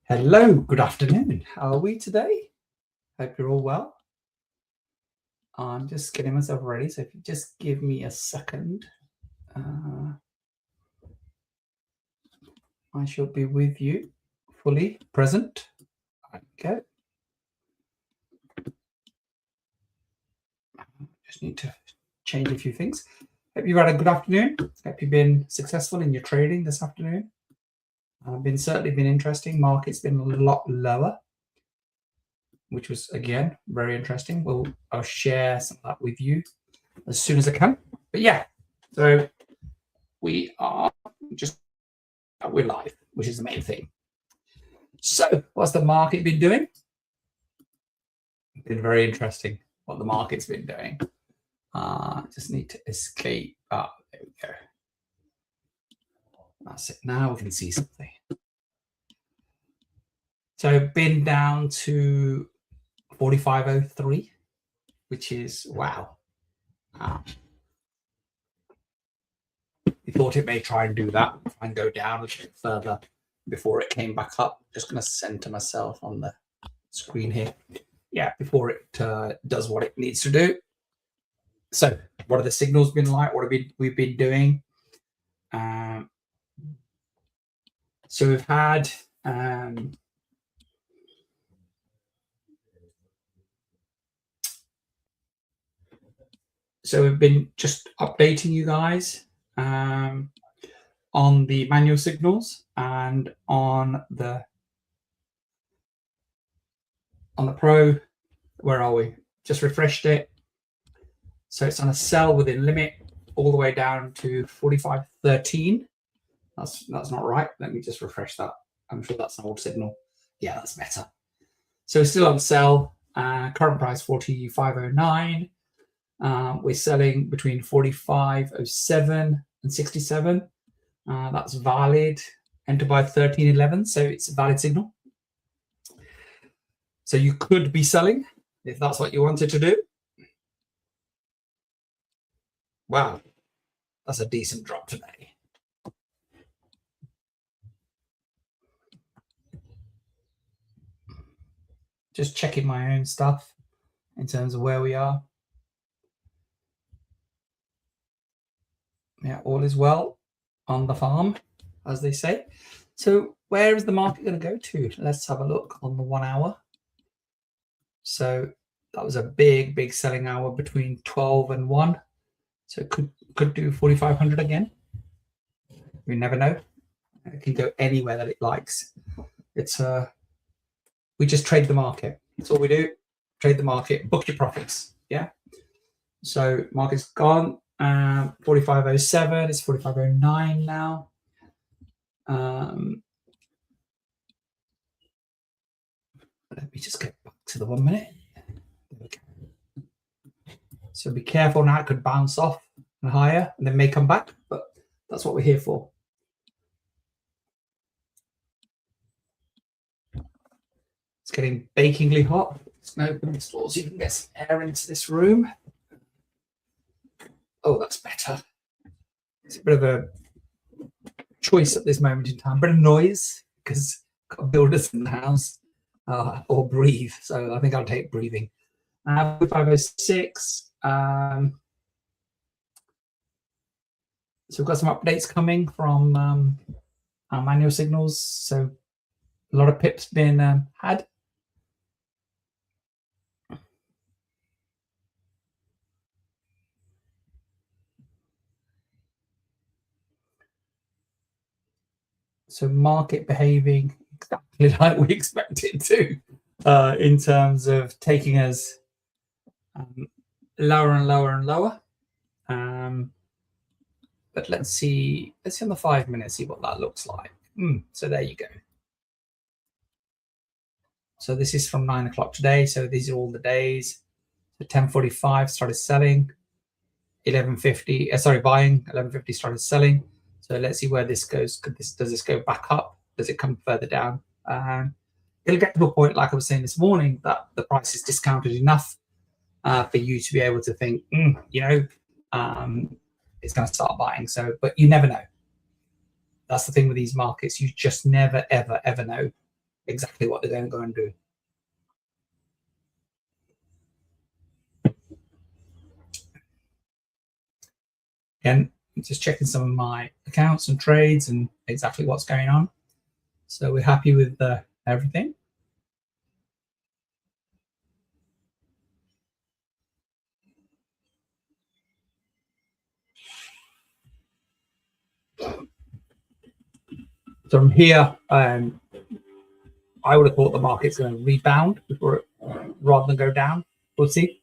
Hello, good afternoon. How are we today? Hope you're all well. I'm just getting myself ready, so if you just give me a second, I shall be with you fully present. Okay. Just need to change a few things. Hope you've had a good afternoon. Hope you've been successful in your trading this afternoon. Certainly been interesting. Market's been a lot lower, which was again very interesting. I'll share some of that with you as soon as I can. But yeah, so we're live, which is the main thing. So what's the market been doing? Been very interesting what the market's been doing. Just need to escape. There we go. That's it. Now we can see something. So been down to 45.03, which is wow. We thought it may try and do that, try and go down a bit further before it came back up. Just going to center myself on the screen here. Yeah, before it does what it needs to do. So what have the signals been like? What have we've been doing? So we've had so we've been just updating you guys on the manual signals and on the pro. Where are we? Just refreshed it. So it's on a sell within limit all the way down to 45.13. That's not right. Let me just refresh that. I'm sure that's an old signal. Yeah, that's better. So it's still on sell. Current price 45.09. We're selling between 45.07 and 67. That's valid. Enter by 13.11. So it's a valid signal. So you could be selling if that's what you wanted to do. Wow, that's a decent drop today. Just checking my own stuff in terms of where we are. Yeah, all is well on the farm, as they say. So where is the market going to go to? Let's have a look on the 1 hour. So that was a big selling hour between 12 and 1. So it could do 4,500 again. We never know. It can go anywhere that it likes. It's we just trade the market. That's all we do. Trade the market, book your profits. Yeah. So market's gone. 45.07. It's 45.09 now. Let me just get back to the 1 minute. There we go. So be careful now. It could bounce off and higher and then may come back, but that's what we're here for. It's getting bakingly hot. Let's open this door so you can get some air into this room. Oh, that's better. It's a bit of a choice at this moment in time. A bit of noise because I've got builders in the house or breathe. So I think I'll take breathing. 506. So we've got some updates coming from our manual signals. So a lot of pips been had. So market behaving exactly like we expect it to, in terms of taking us lower and lower and lower. But let's see on the 5 minutes, see what that looks like. So there you go. So this is from 9 o'clock today. So these are all the days. So 10:45 started selling. 11:50, buying. 11:50 started selling. So let's see where this goes. Does this go back up? Does it come further down? It'll get to a point, like I was saying this morning, that the price is discounted enough for you to be able to think, it's going to start buying. So, but you never know. That's the thing with these markets. You just never, ever, ever know exactly what they're going to go and do. Again, just checking some of my accounts and trades and exactly what's going on. So we're happy with everything. So from here, I would have thought the market's going to rebound before rather than go down. We'll see.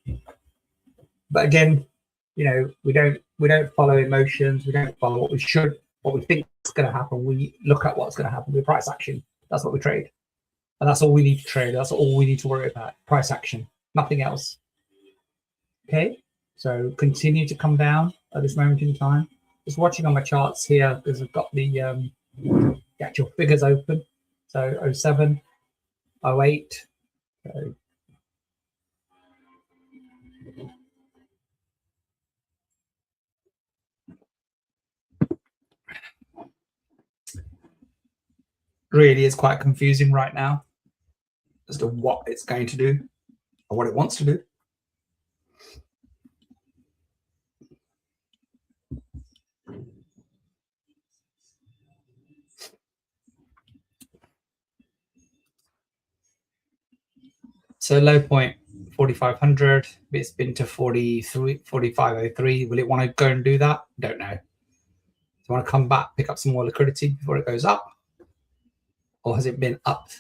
But again, you know, we don't follow emotions. We don't follow what we think is going to happen. We look at what's going to happen with price action. That's what we trade, and that's all we need to trade. That's all we need to worry about: price action, nothing else. Okay, so continue to come down at this moment in time. Just watching on my charts here because I've got the actual figures open. So 07, 08. So really is quite confusing right now as to what it's going to do or what it wants to do. So low point 4,500. It's been to 4,503. Will it want to go and do that? Don't know. Do you want to come back, pick up some more liquidity before it goes up? Or has it been up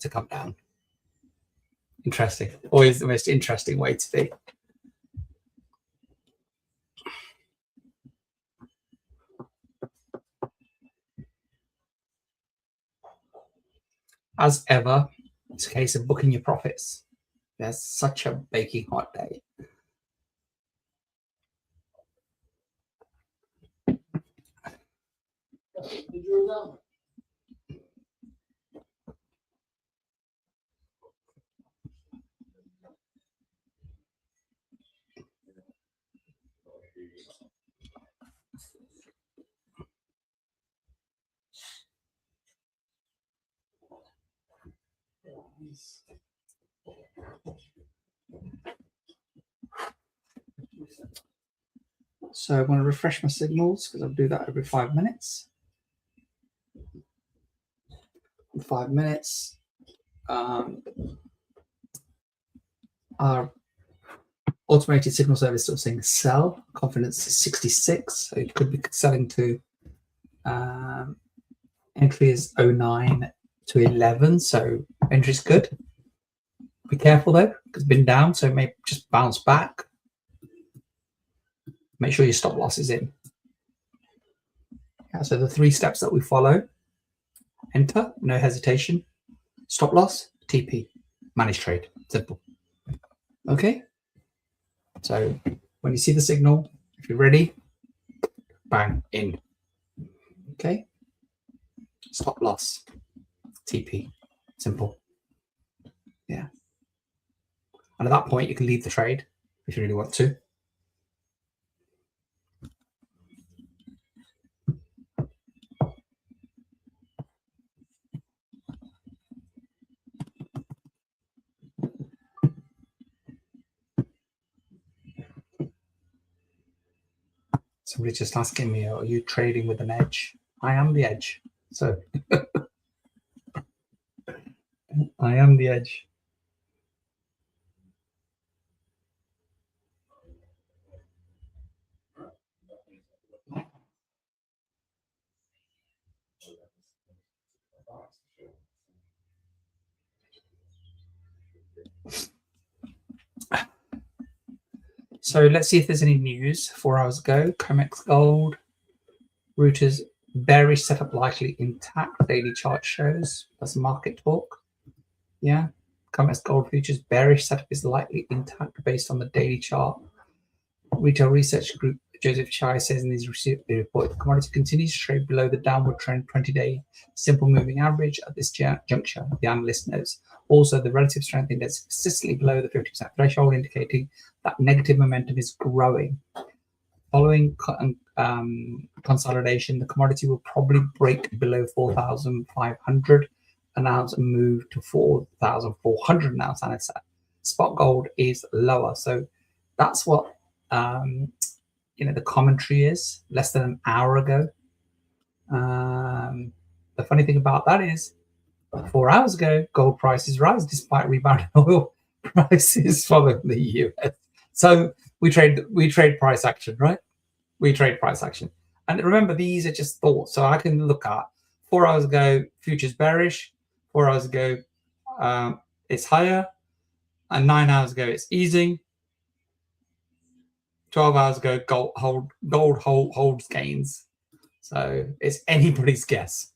to come down? Interesting. Always the most interesting way to be. As ever, it's a case of booking your profits. There's such a baking hot day. So I'm going to refresh my signals because I'll do that every 5 minutes. 5 minutes. Our automated signal service still saying sell. Confidence is 66. So it could be selling to entry is 09 to 11. So entry is good. Be careful though, because it's been down, so it may just bounce back. Make sure your stop loss is in. Yeah, so the 3 steps that we follow: enter, no hesitation, stop loss, TP, manage trade. Simple. Okay. So when you see the signal, if you're ready, bang, in. Okay. Stop loss, TP. Simple. Yeah. And at that point, you can leave the trade if you really want to. Somebody's just asking me, are you trading with an edge? I am the edge. So I am the edge. So let's see if there's any news. 4 hours ago, COMEX Gold, Reuters bearish setup likely intact. Daily chart shows. That's market talk. Yeah. COMEX Gold futures bearish setup is likely intact based on the daily chart. Retail research group Joseph Chai says in his report, the commodity continues to trade below the downward trend 20-day simple moving average at this juncture, the analyst notes. Also, the relative strength index is consistently below the 50% threshold, indicating that negative momentum is growing. Following consolidation, the commodity will probably break below 4,500 an ounce and move to 4,400 an ounce, and it's spot gold is lower. So that's what the commentary is less than an hour ago. The funny thing about that is 4 hours ago, gold prices rise despite rebounding oil prices following the US. So we trade price action, right? We trade price action. And remember, these are just thoughts. So I can look at 4 hours ago, futures bearish. 4 hours ago, it's higher. And 9 hours ago, it's easing. 12 hours ago, gold holds gains. So it's anybody's guess.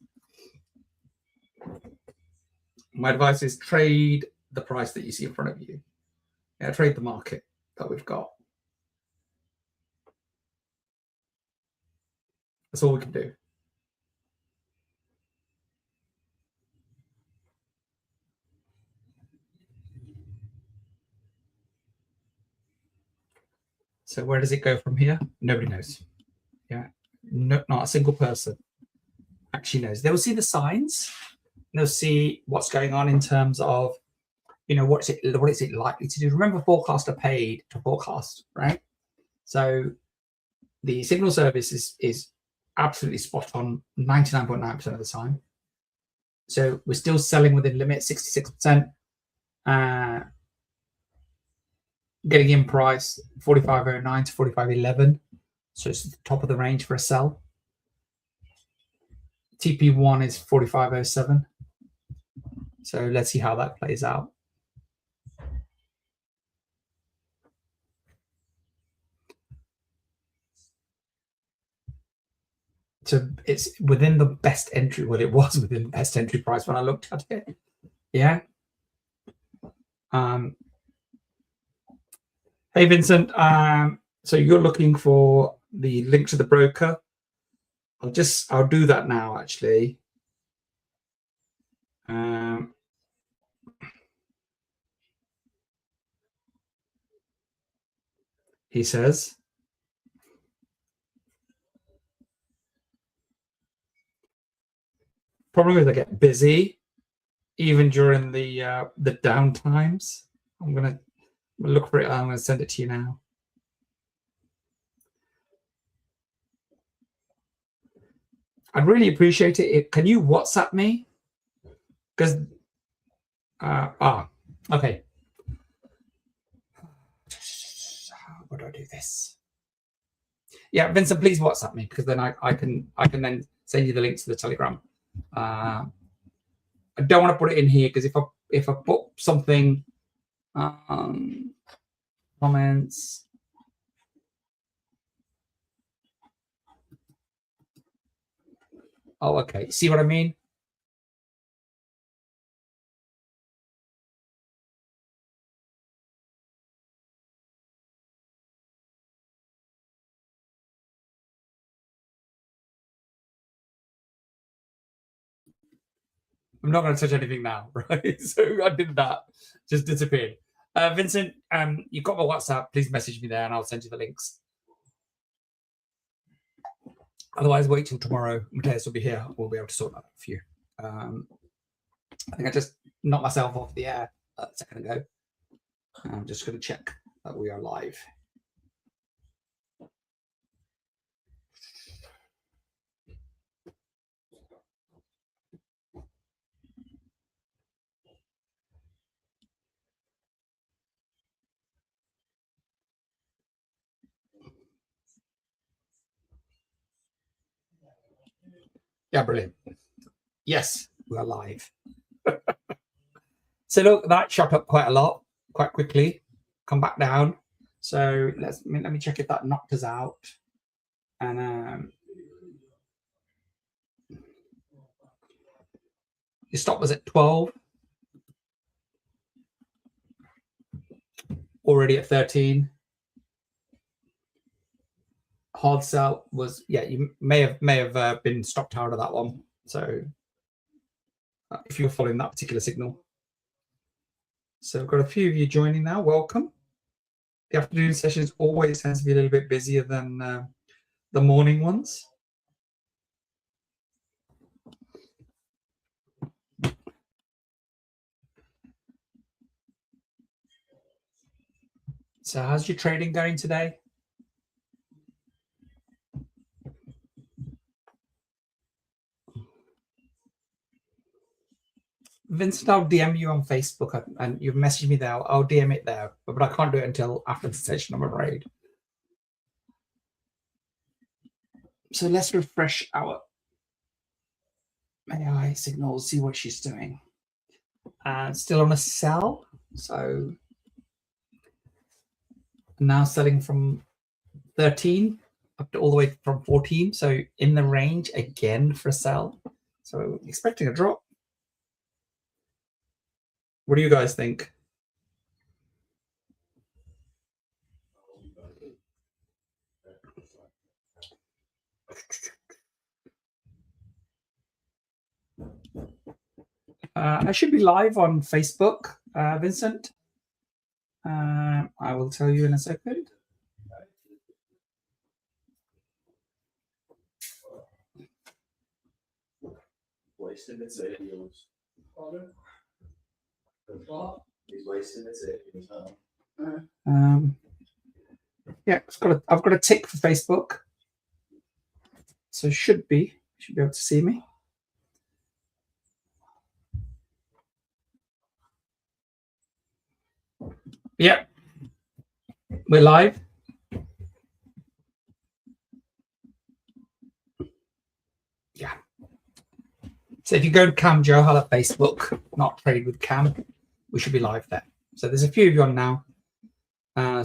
My advice is trade the price that you see in front of you. Yeah, trade the market that we've got. That's all we can do. So where does it go from here? Nobody knows. Yeah, not a single person actually knows. They'll see the signs. They'll see what's going on in terms of, what is it likely to do. Remember, forecasts are paid to forecast, right? So the signal service is absolutely spot on 99.9% of the time. So we're still selling within limit, 66%. Getting in price 45.09 to 45.11. So it's the top of the range for a sell. TP1 is 45.07. So let's see how that plays out. So it's within the best entry. Well, it was within the best entry price when I looked at it. Yeah. Hey, Vincent. So you're looking for the link to the broker. I'll do that now, actually. He says. Problem is I get busy even during the down times. I'm gonna look for it. I'm gonna send it to you now. I'd really appreciate it. Can you WhatsApp me? Because okay. How do I do this? Yeah, Vincent, please WhatsApp me, because then I can then send you the link to the Telegram. I don't want to put it in here, because if I put something comments. Oh, okay. See what I mean? I'm not going to touch anything now, right? So I did that. Just disappeared. Vincent, you've got my WhatsApp. Please message me there and I'll send you the links. Otherwise, wait till tomorrow. Mateus will be here. We'll be able to sort that out for you. I think I just knocked myself off the air a second ago. I'm just going to check that we are live. Yeah, brilliant. Yes, we are live. So look, that shot up quite a lot, quite quickly. Come back down. So let me check if that knocked us out. And your stop was at 12. Already at 13. Hard sell was, yeah, you may have been stopped out of that one. So if you're following that particular signal. So I've got a few of you joining now. Welcome. The afternoon sessions always tends to be a little bit busier than the morning ones. So how's your trading going today? Vincent, I'll DM you on Facebook and you've messaged me there. I'll DM it there, but I can't do it until after the session, I'm afraid. So let's refresh our AI signals, see what she's doing. Still on a sell. So now selling from 13 up to all the way from 14. So in the range again for a sell. So expecting a drop. What do you guys think? I should be live on Facebook, Vincent. I will tell you in a second. Wasting its videos. He's wasting its videos. Yeah, I've got a tick for Facebook, so should be able to see me. Yeah, we're live. Yeah. So if you go to Cam Johal at Facebook, not Trade with Cam, we should be live there. So there's a few of you on now.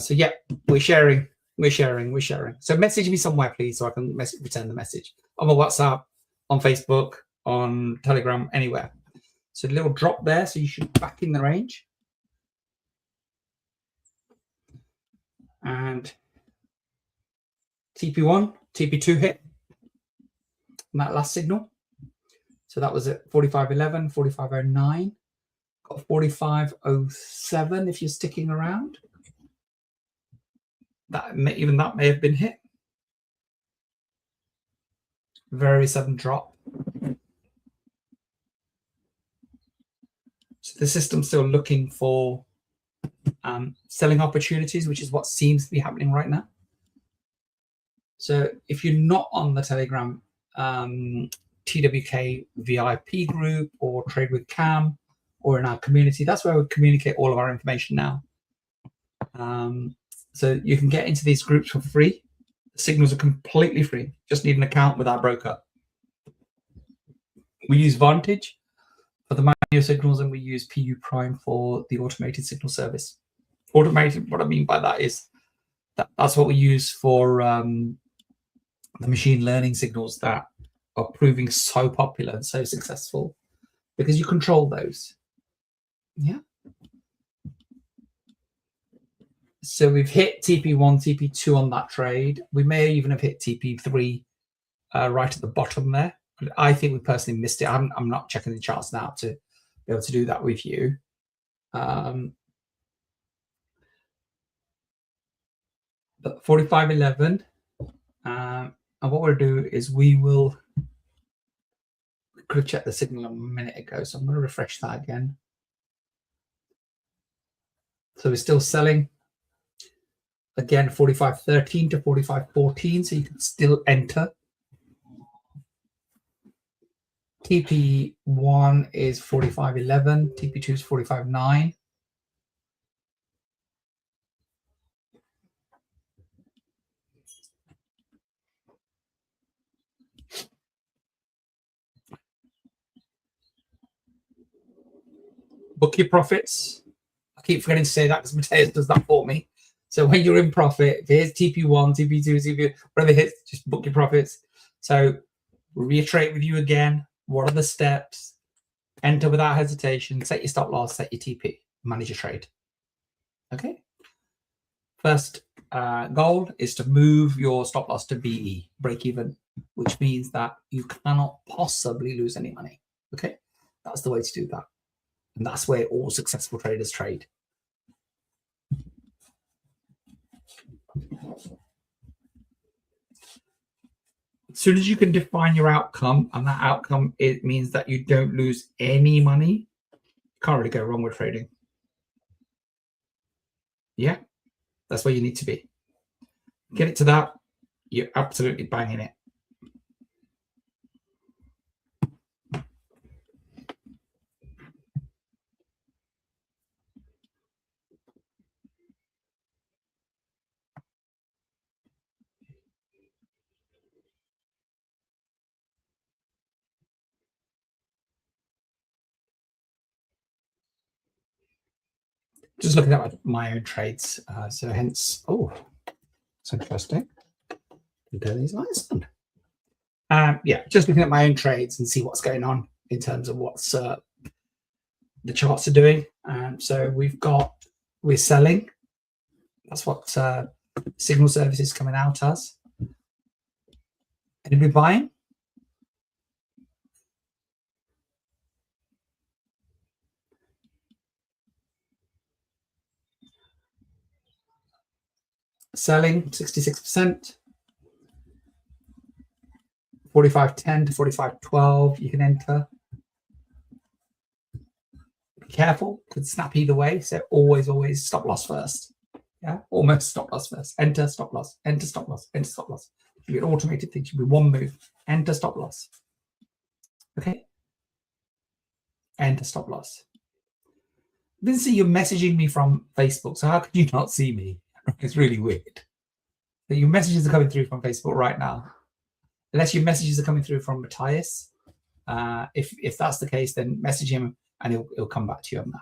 So yeah, we're sharing. So message me somewhere, please, so I can return the message on my WhatsApp, on Facebook, on Telegram, anywhere. So a little drop there, so you should be back in the range. And TP1, TP2 hit on that last signal. So that was at 45.11, 45.09, got 45.07 if you're sticking around. That may have been hit. Very sudden drop. So the system's still looking for selling opportunities, which is what seems to be happening right now. So if you're not on the Telegram TWK VIP group or Trade with Cam or in our community, that's where we communicate all of our information now. So you can get into these groups for free. The signals are completely free. Just need an account with our broker. We use Vantage for the manual signals and we use PU Prime for the automated signal service. Automated, what I mean by that is that's what we use for the machine learning signals that are proving so popular and so successful because you control those. Yeah. So we've hit TP1, TP2 on that trade. We may even have hit TP3 right at the bottom there. I think we personally missed it. I'm not checking the charts now to be able to do that with you. But 45.11. And what we'll do is we could have checked the signal a minute ago, so I'm going to refresh that again. So we're still selling. Again, 45.13 to 45.14, so you can still enter. TP1 is 45.11, TP2 is 45.9. Book your profits. I keep forgetting to say that because Mateus does that for me. So when you're in profit, if here's TP1, TP2, TP, whatever it hits, just book your profits. So we'll reiterate with you again. What are the steps? Enter without hesitation. Set your stop loss, set your TP, manage your trade. Okay. First goal is to move your stop loss to BE, break even, which means that you cannot possibly lose any money. Okay. That's the way to do that. And that's where all successful traders trade. As soon as you can define your outcome, and that outcome, it means that you don't lose any money, you can't really go wrong with trading. Yeah. That's where you need to be. Get it to that, you're absolutely banging it. Just looking at my own trades. So hence, oh, it's interesting. These lights on. Yeah, just looking at my own trades and see what's going on in terms of what's the charts are doing. So we're selling. That's what signal service is coming out as. Anybody buying? Selling 66%. 45.10 to 45.12 you can enter. Be careful, could snap either way. So always stop loss first. Yeah, almost stop loss first. Enter, stop loss, enter, stop loss, enter, stop loss. It should be an automated thing. It should be one move. Enter, stop loss. Okay. Enter, stop loss. Vincent, you're messaging me from Facebook, so how could you not see me? It's really weird. So your messages are coming through from Facebook right now. Unless your messages are coming through from Matthias. If that's the case, then message him and he'll come back to you on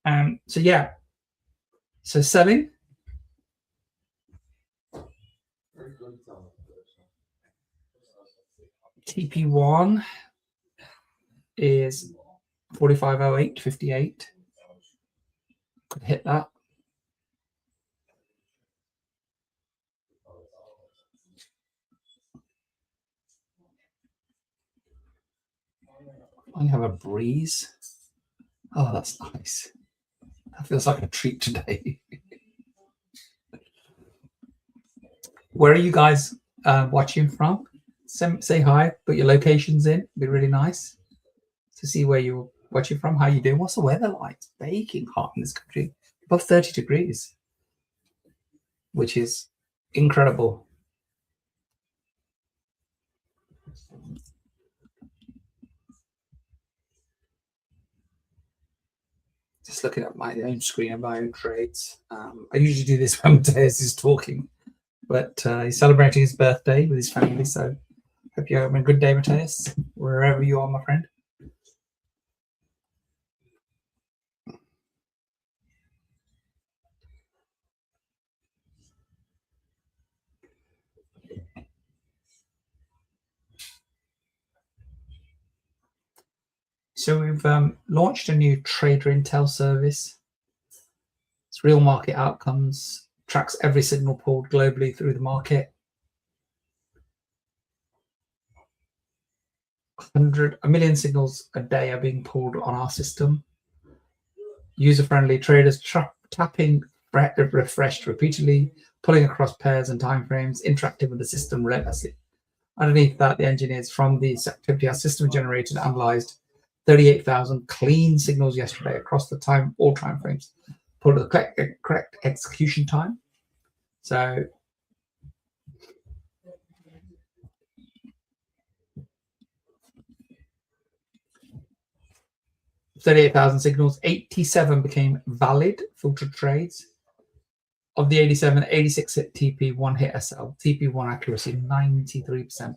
that. So yeah. So selling. TP1 is 45.08.58. Could hit that. I have a breeze. Oh, that's nice. That feels like a treat today. Where are you guys watching from? Say hi, put your locations in. It'd be really nice to see where you're watching from. How you doing? What's the weather like? It's baking hot in this country, above 30 degrees, which is incredible. Just looking at my own screen and my own trades. I usually do this when Matthias is talking, but he's celebrating his birthday with his family. So hope you're having a good day, Matthias, wherever you are, my friend. So we've launched a new trader intel service. It's real market outcomes, tracks every signal pulled globally through the market. 1 million signals a day are being pulled on our system. User-friendly traders tapping refreshed repeatedly, pulling across pairs and timeframes, interacting with the system relentlessly. Underneath that, the engineers from this activity, our system generated and analyzed 38,000 clean signals yesterday across the all timeframes, pulled the correct execution time. So $38,000 signals, 87 became valid filtered trades. Of the 87, 86 hit TP, 1 hit SL. TP1 accuracy, 93%.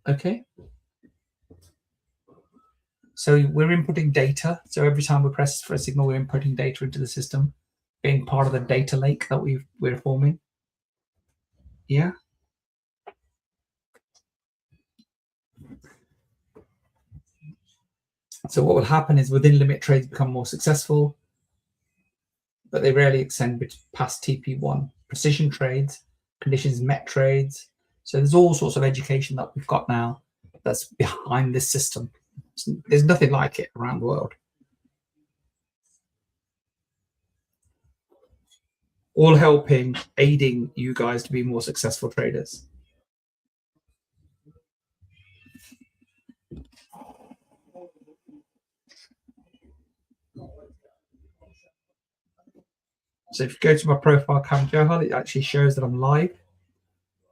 Okay. So we're inputting data. So every time we press for a signal, we're inputting data into the system, being part of the data lake that we're forming. Yeah. So what will happen is within limit trades become more successful, but they rarely extend past TP1. Precision trades, conditions met trades. So there's all sorts of education that we've got now that's behind this system. There's nothing like it around the world. All helping, aiding you guys to be more successful traders. So if you go to my profile cam, Johal, it actually shows that I'm live.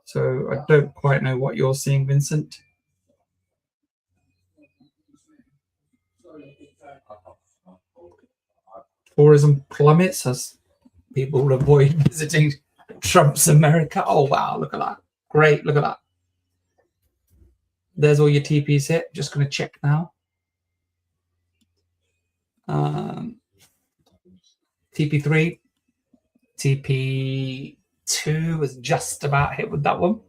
So I don't quite know what you're seeing, Vincent. Tourism plummets as people avoid visiting Trump's America. Oh, wow. Look at that. Great. Look at that. There's all your TPs hit. Just going to check now. TP3. TP2 was just about hit with that one.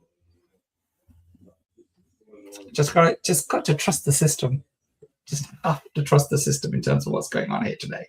Just got to trust the system. Just have to trust the system in terms of what's going on here today.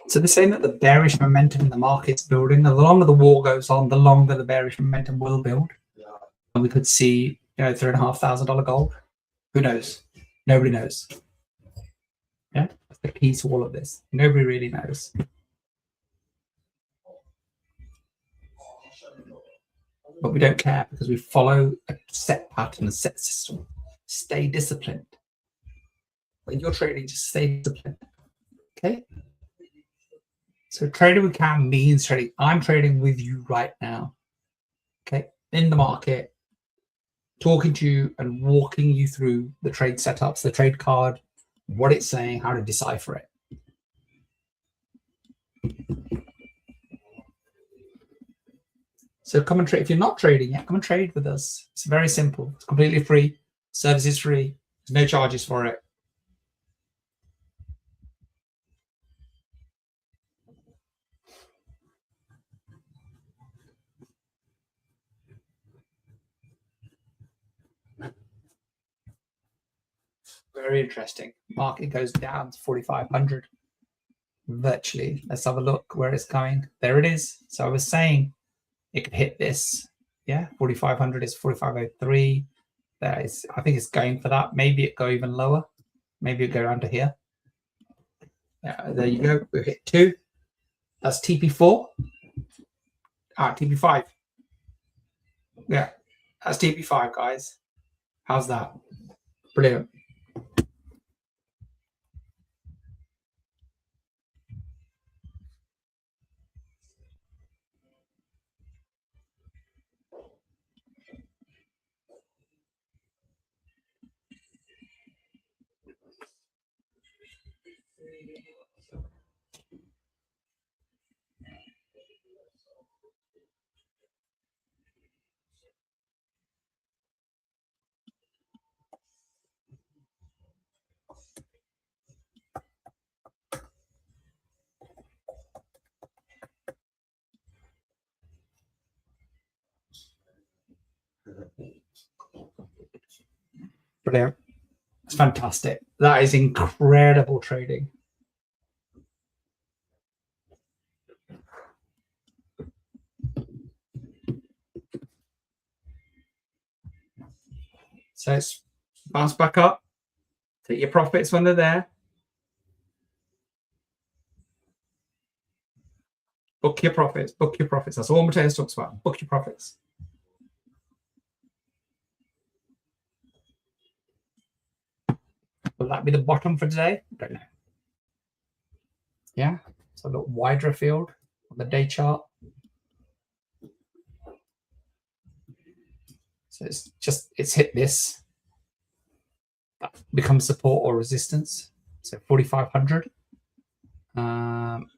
So they're saying that the bearish momentum in the market's building. The longer the war goes on, the longer the bearish momentum will build. And we could see, $3,500 gold. Who knows? Nobody knows. Yeah, that's the key to all of this. Nobody really knows. But we don't care because we follow a set pattern, a set system. Stay disciplined. When you're trading, just stay disciplined. Okay? So trading with Cam means trading. I'm trading with you right now. Okay? In the market, talking to you and walking you through the trade setups, the trade card, what it's saying, how to decipher it. So come and trade. If you're not trading yet, come and trade with us. It's very simple. It's completely free. Service is free. There's no charges for it. Very interesting. Market goes down to 4,500 virtually. Let's have a look where it's going. There it is. So I was saying it could hit this. Yeah, 4,500 is 4,503. There is. I think it's going for that. Maybe it go even lower. Maybe it go down to here. Yeah, there you go. We hit 2. That's TP4. TP5. Yeah, that's TP5, guys. How's that? Brilliant. Brilliant. It's fantastic. That is incredible trading. So it's bounce back up. Take your profits when they're there. Book your profits. Book your profits. That's all Mateus talks about. Book your profits. Will that be the bottom for today? I don't know. Yeah. So a little wider field on the day chart. So it's hit this. That becomes support or resistance. So 4,500.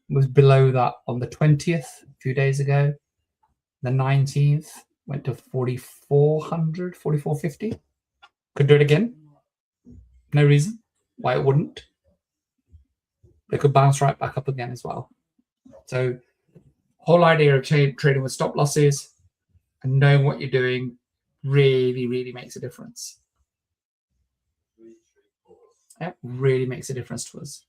Was below that on the 20th, a few days ago. The 19th went to 4,400, 4,450. Could do it again. No reason why it wouldn't. It could bounce right back up again as well. So whole idea of trading with stop losses, and knowing what you're doing really, really makes a difference. It really makes a difference to us.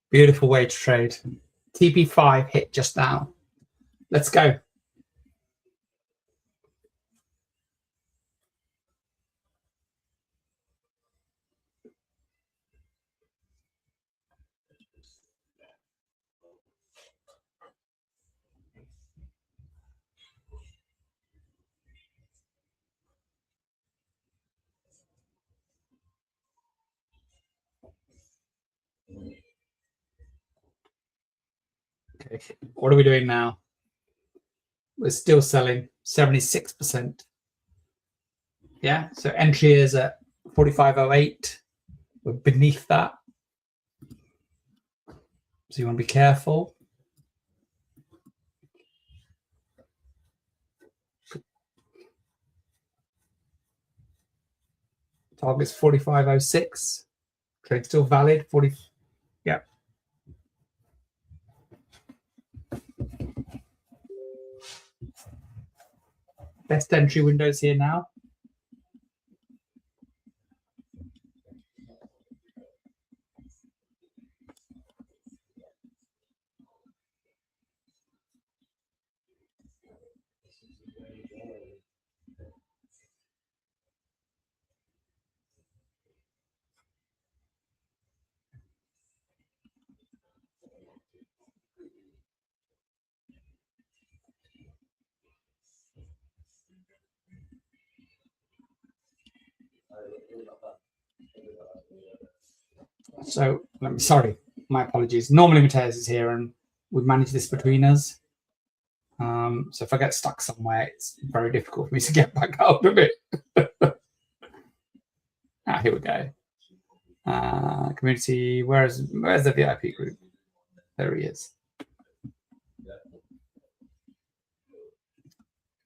Beautiful way to trade. TP5 hit just now. Let's go. Okay, what are we doing now? We're still selling 76%. Yeah, so entry is at 45.08. We're beneath that. So you want to be careful. Target's 45.06. Trade still valid. 40. Yeah. Best entry windows here now. So, sorry, my apologies. Normally Mateus is here and we manage this between us. So if I get stuck somewhere, it's very difficult for me to get back out of it. Here we go. Community, where's the VIP group? There he is.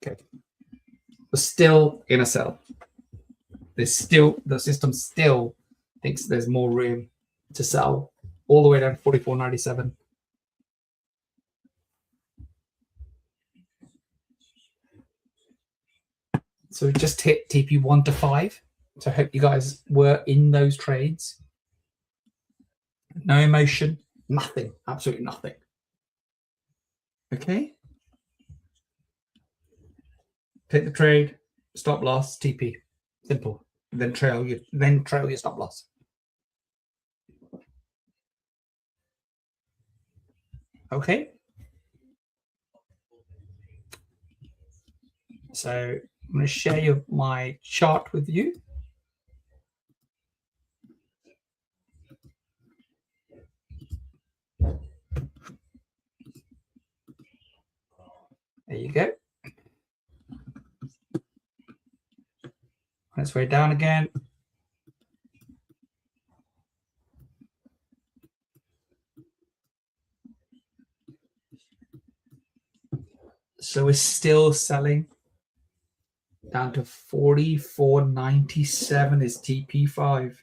Okay. We're still in a sell. The system still thinks there's more room to sell all the way down to 44.97. So we just hit TP 1 to 5. So I hope you guys were in those trades. No emotion, nothing, absolutely nothing. Okay. Take the trade, stop loss, TP. Simple. Then trail your stop loss. Okay. So I'm going to share my chart with you. There you go. On its way down again. So we're still selling down to 44.97 is TP5.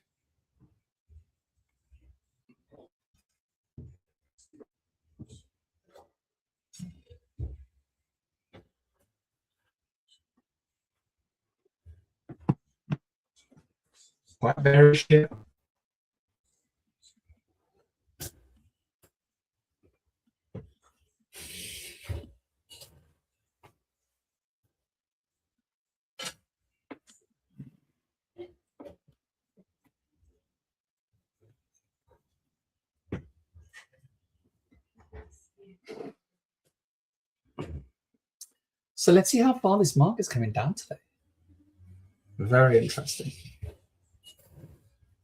Quite bearish here. So let's see how far this market's coming down today. Very interesting.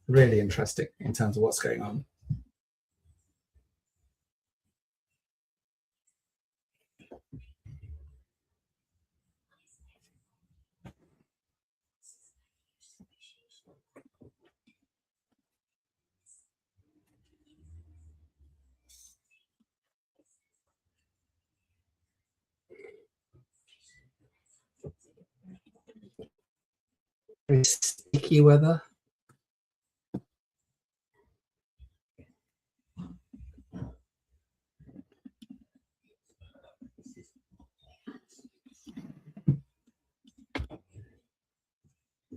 Really interesting in terms of what's going on. very sticky weather.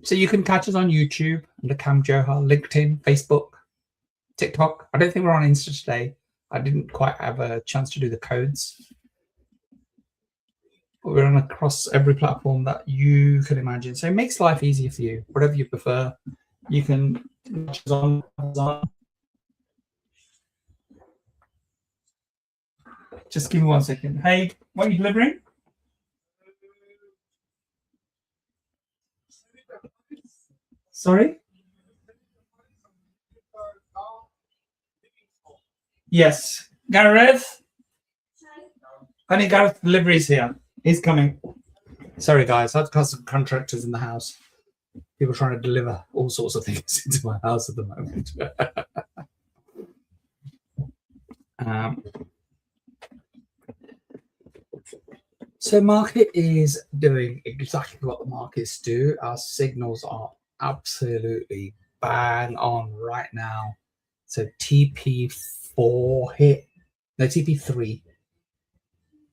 So you can catch us on YouTube, under Cam Johar, LinkedIn, Facebook, TikTok. I don't think we're on Insta today. I didn't quite have a chance to do the codes. But we're on across every platform that you can imagine. So it makes life easier for you. Whatever you prefer, you can watch us on Amazon. Just give me 1 second. Hey, what are you delivering? Sorry? Yes. Gareth? I need Gareth deliveries here. He's coming. Sorry, guys. I've got some contractors in the house. People trying to deliver all sorts of things into my house at the moment. So market is doing exactly what the markets do. Our signals are absolutely bang on right now. So TP4 hit, no TP3.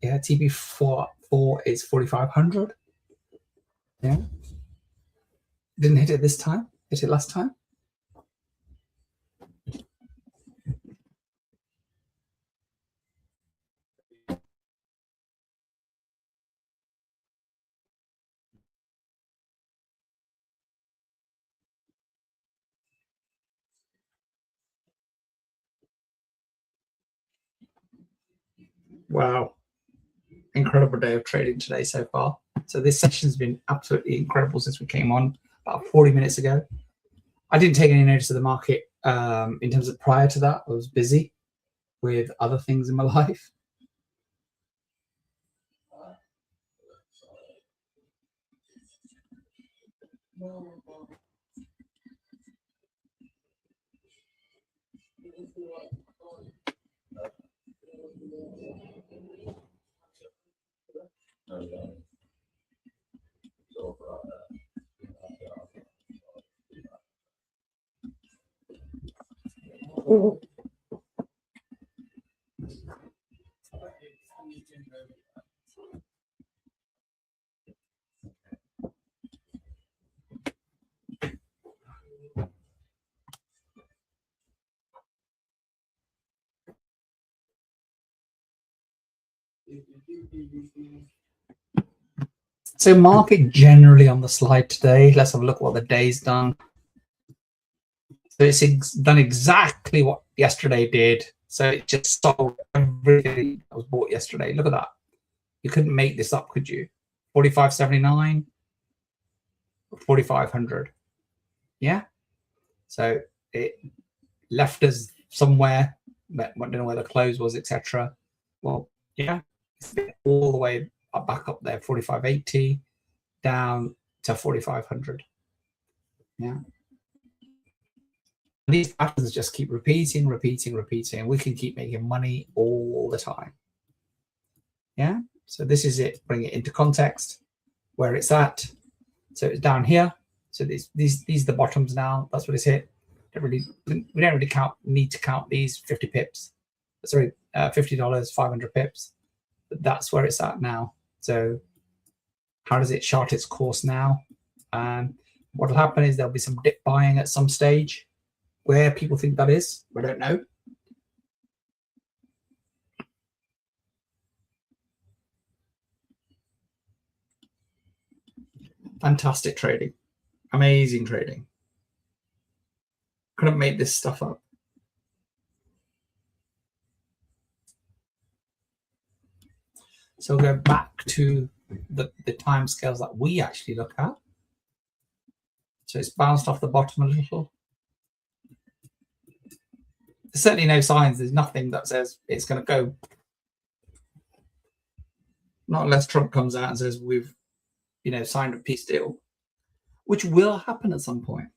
Yeah, TP4 is 4,500. Yeah, didn't hit it this time. Hit it last time. Wow. Incredible day of trading today so far. So this session's been absolutely incredible since we came on about 40 minutes ago. I didn't take any notice of the market in terms of prior to that. I was busy with other things in my life. So market generally on the slide today. Let's have a look at what the day's done. So it's done exactly what yesterday did. So it just sold everything that was bought yesterday. Look at that. You couldn't make this up, could you? 45.79, 4,500. Yeah. So it left us somewhere. I don't know where the close was, etc. Well, yeah, it's been all the way back up there, 45.80 down to 4,500. Yeah. These patterns just keep repeating. We can keep making money all the time. Yeah. So this is it. Bring it into context where it's at. So it's down here. So these are the bottoms now. That's what it's hit. We don't really need to count these 50 pips. Sorry, $50, 500 pips. But that's where it's at now. So how does it chart its course now? And what will happen is there'll be some dip buying at some stage. Where people think that is, we don't know. Fantastic trading. Amazing trading. Couldn't make this stuff up. So we'll go back to the time scales that we actually look at. So it's bounced off the bottom a little. There's certainly no signs. There's nothing that says it's going to go. Not unless Trump comes out and says we've, signed a peace deal, which will happen at some point.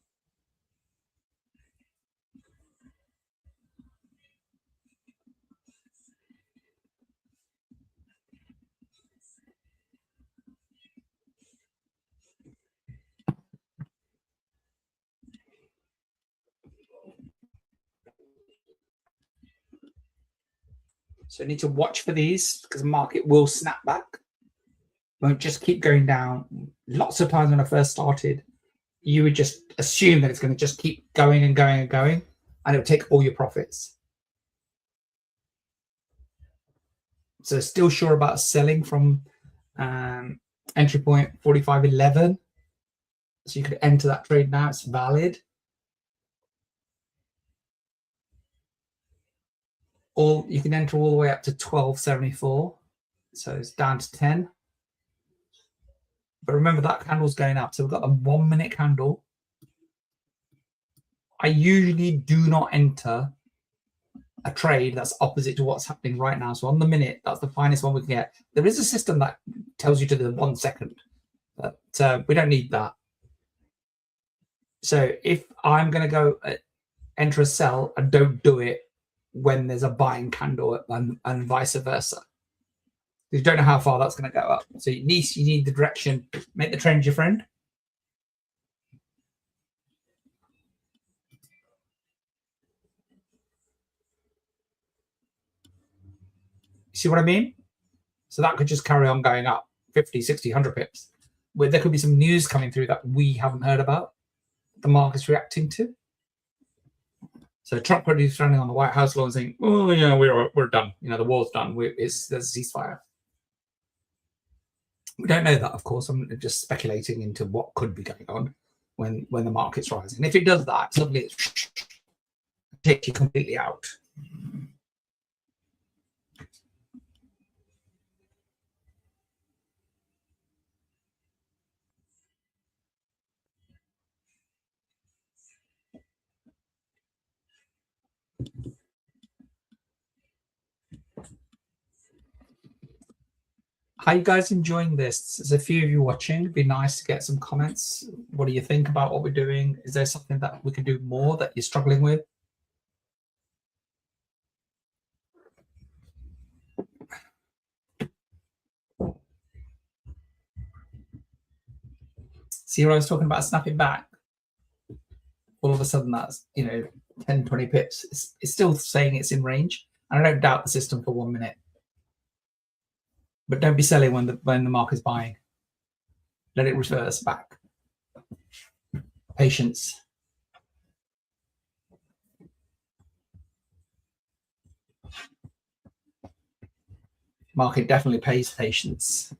So you need to watch for these because the market will snap back. Won't just keep going down. Lots of times when I first started, you would just assume that it's going to just keep going and going and going, and it would take all your profits. So still sure about selling from entry point 45.11. So you could enter that trade now. It's valid. Or you can enter all the way up to 12.74. So it's down to 10. But remember that candle's going up. So we've got the 1 minute candle. I usually do not enter a trade that's opposite to what's happening right now. So on the minute, that's the finest one we can get. There is a system that tells you to do the 1 second, but we don't need that. So if I'm going to go enter a sell, I don't do it when there's a buying candle and vice versa. You don't know how far that's going to go up. So at least you need the direction. Make the trend your friend. See what I mean? So that could just carry on going up 50, 60, 100 pips. Where there could be some news coming through that we haven't heard about, the market's reacting to. So Trump could be standing on the White House lawn saying, "Oh, yeah, we're done. You know, the war's done. There's a ceasefire." We don't know that, of course. I'm just speculating into what could be going on when the market's rising. And if it does that, suddenly it takes you completely out. How you guys enjoying this? There's a few of you watching. It'd be nice to get some comments. What do you think about what we're doing? Is there something that we can do more that you're struggling with? See what I was talking about snapping back? All of a sudden that's, 10, 20 pips. It's still saying it's in range. And I don't doubt the system for 1 minute. But don't be selling when the market's buying. Let it reverse back. Patience. Market definitely pays patience.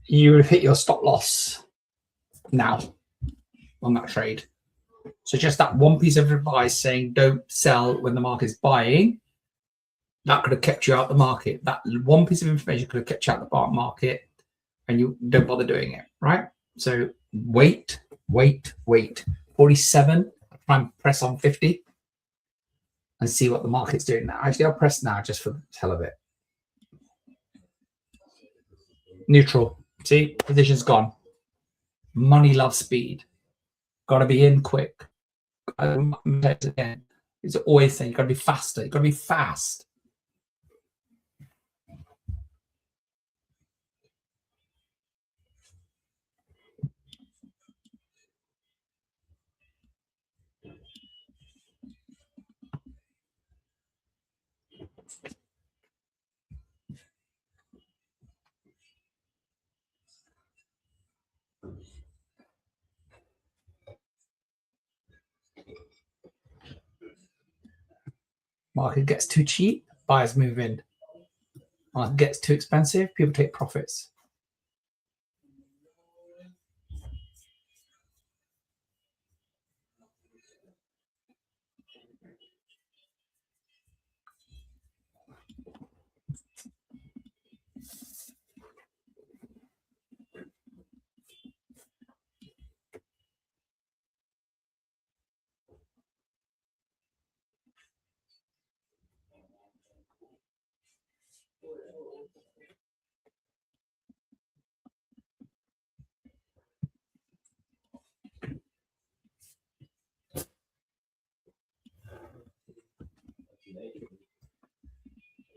You would hit your stop loss now on that trade. So just that one piece of advice saying don't sell when the market's buying, that could have kept you out the market. That one piece of information could have kept you out the market, and you don't bother doing it, right? So wait. 47, try and press on 50 and see what the market's doing now. Actually, I'll press now just for the hell of it. Neutral. See, position's gone. Money loves speed. Got to be in quick. Again, it's always saying you got to be faster. You got to be fast. Market gets too cheap, buyers move in. Market gets too expensive, people take profits.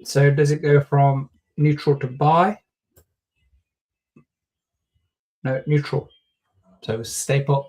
So does it go from neutral to buy? No, neutral. So stay put.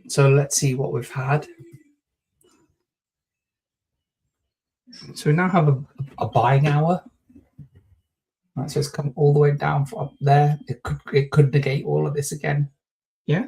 So let's see what we've had. So we now have a buying hour. Right, so it's come all the way down from up there. It could negate all of this again. Yeah.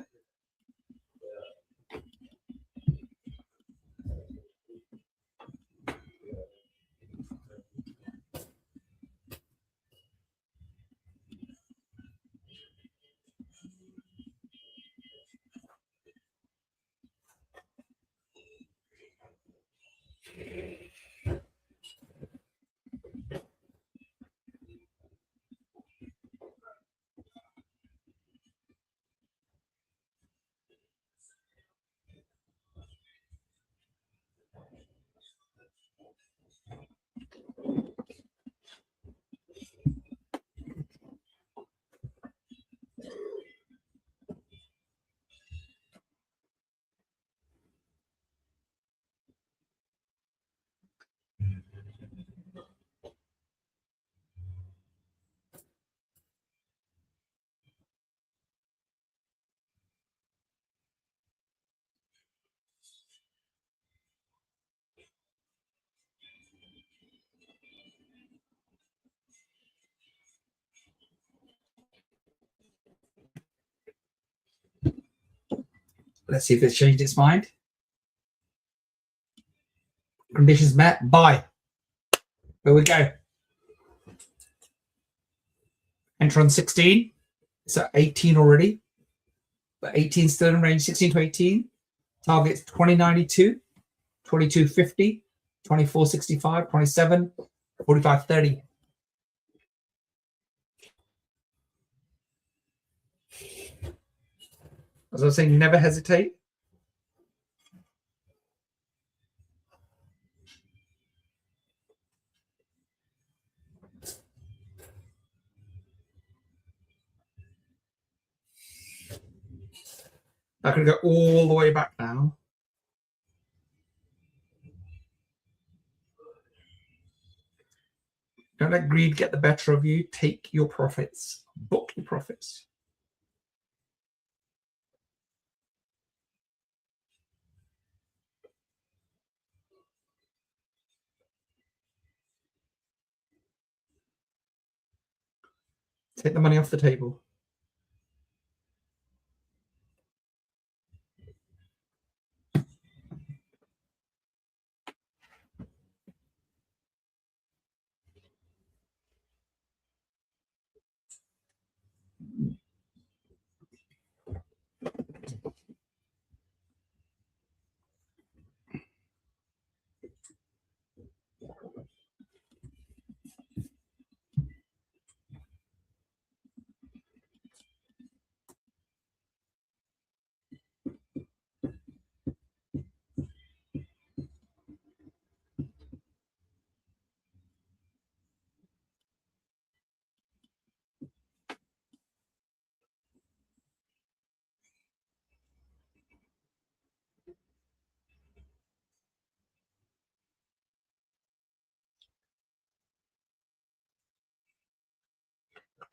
Let's see if it's changed its mind. Conditions met. Buy. Here we go. Enter on 16. It's at 18 already. But 18 still in range, 16 to 18. Targets 2092, 2250, 2465, 27, 4530. As I was saying, never hesitate. I can go all the way back now. Don't let greed get the better of you. Take your profits. Book your profits. Take the money off the table.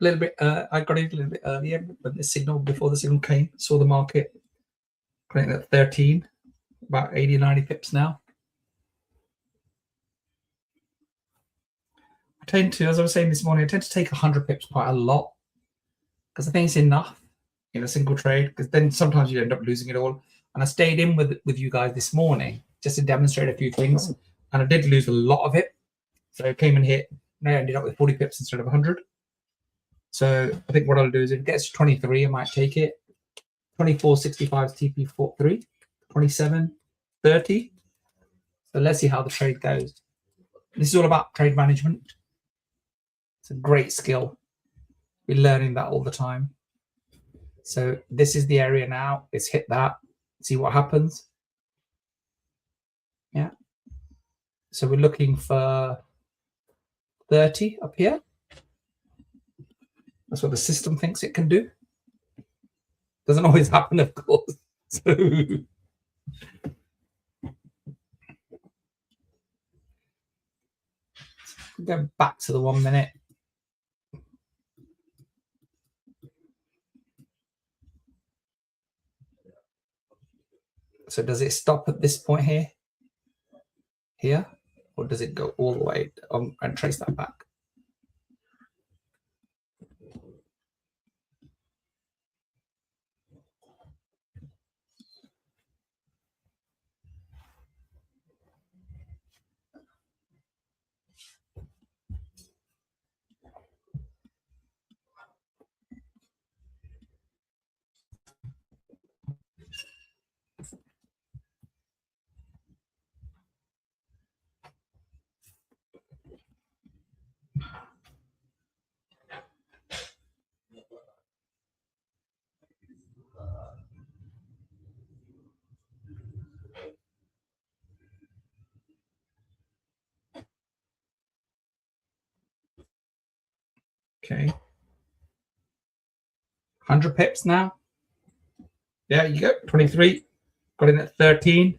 A little bit. I got in a little bit earlier, but before the signal came, saw the market connecting at 13, about 80, 90 pips now. I tend to, as I was saying this morning, I tend to take 100 pips quite a lot because I think it's enough in a single trade. Because then sometimes you end up losing it all. And I stayed in with you guys this morning just to demonstrate a few things, and I did lose a lot of it. So it came and hit. And I ended up with 40 pips instead of 100. So I think what I'll do is if it gets to 23, I might take it. 24.65 is TP43, 27, 30. So let's see how the trade goes. This is all about trade management. It's a great skill. We're learning that all the time. So this is the area now. Let's hit that. See what happens. Yeah. So we're looking for 30 up here. That's what the system thinks it can do. Doesn't always happen, of course. So go back to the 1 minute. So does it stop at this point here? Here? Or does it go all the way and trace that back? Okay. 100 pips now. Yeah, you go. 23. Got in at 13.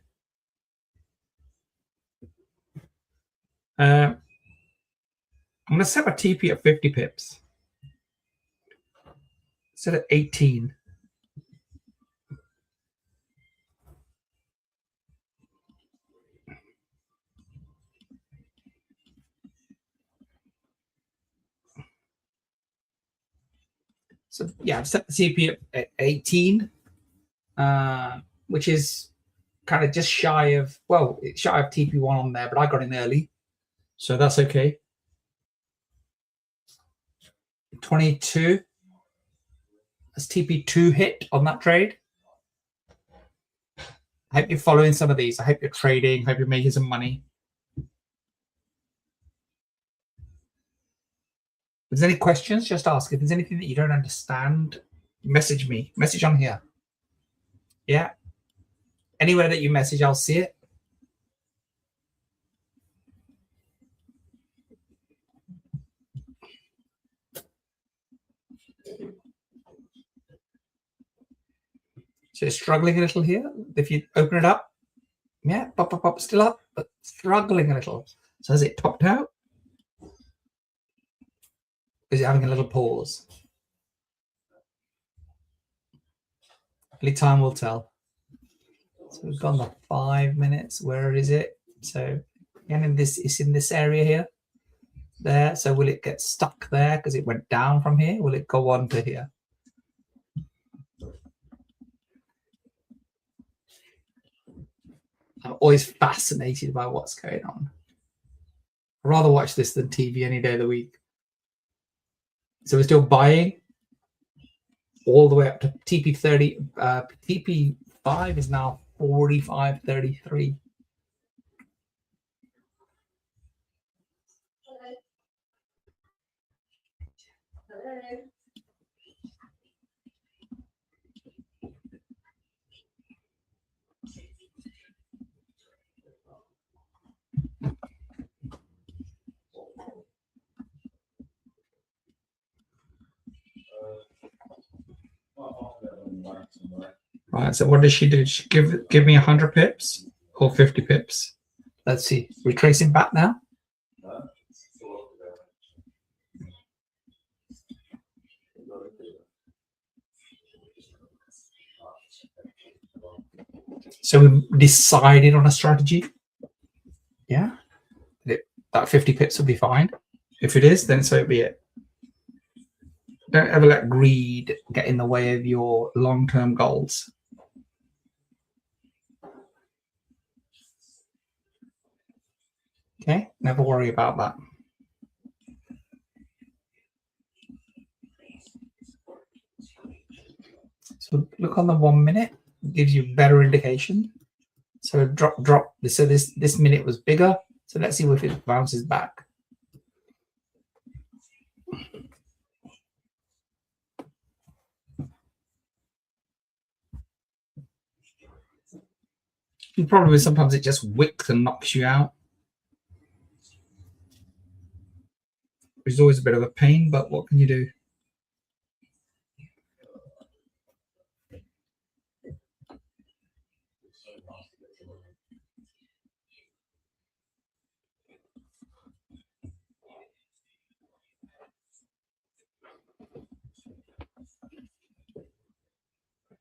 I'm going to set my TP at 50 pips. Set at 18. So yeah, I've set the TP at 18, which is kind of just shy of, well, it's shy of TP1 on there, but I got in early. So that's okay. 22. That's TP2 hit on that trade. I hope you're following some of these. I hope you're trading. I hope you're making some money. If there's any questions, just ask. If there's anything that you don't understand, message me. Message on here. Yeah. Anywhere that you message, I'll see it. So it's struggling a little here. If you open it up, yeah, pop, still up, but struggling a little. So has it topped out? Is it having a little pause? Only time will tell. So we've gone the 5 minutes. Where is it? So again, it's in this area here. There. So will it get stuck there because it went down from here? Will it go on to here? I'm always fascinated by what's going on. I'd rather watch this than TV any day of the week. So we're still buying all the way up to TP30. TP5 is now 45.33. Hello. Right, so what does she do? She give me 100 pips or 50 pips? Let's see. Retracing back now. So we decided on a strategy. Yeah. That 50 pips will be fine. If it is, then so be it. Don't ever let greed get in the way of your long-term goals. Okay, never worry about that. So look on the 1 minute, it gives you better indication. So drop. So this minute was bigger. So let's see if it bounces back. The problem is sometimes it just wicks and knocks you out. It's always a bit of a pain, but what can you do?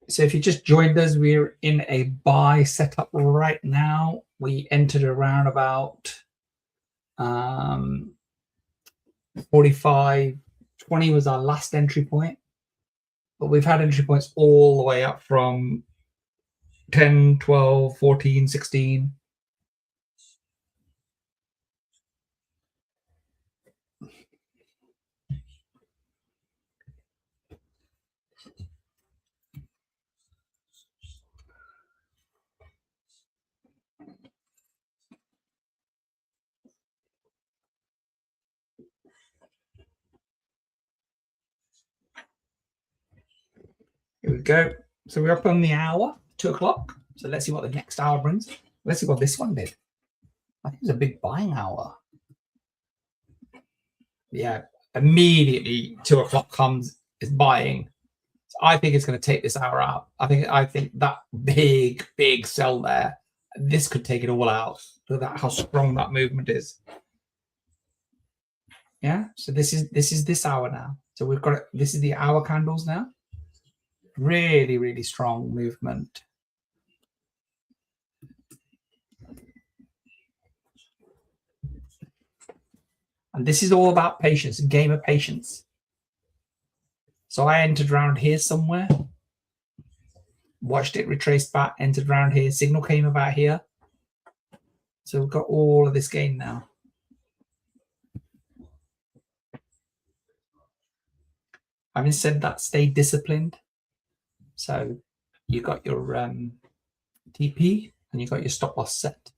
So if you just joined us, we're in a buy setup right now. We entered around about 45.20 was our last entry point, but we've had entry points all the way up from 10, 12, 14, 16. Here we go. So we're up on the hour, 2 o'clock. So let's see what the next hour brings. Let's see what this one did. I think it's a big buying hour. Yeah, immediately 2 o'clock comes, is buying. So I think it's going to take this hour out. I think that big sell there, this could take it all out. Look at that, how strong that movement is. Yeah, so this is this hour now. So we've got this is the hour candles now. Really strong movement. And this is all about patience, a game of patience. So I entered around here somewhere, watched it retrace back, entered around here, signal came about here. So we've got all of this gain now. Having said that, stay disciplined. So you got your TP and you got your stop loss set.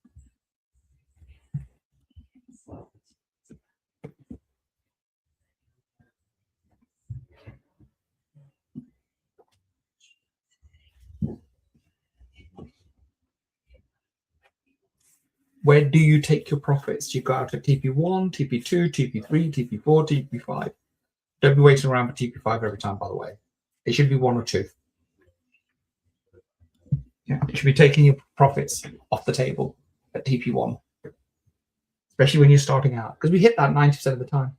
Where do you take your profits? You go out to TP1, TP2, TP3, TP4, TP5. Don't be waiting around for TP5 every time, by the way. It should be 1 or 2. Yeah, you should be taking your profits off the table at TP1, especially when you're starting out, because we hit that 90% of the time.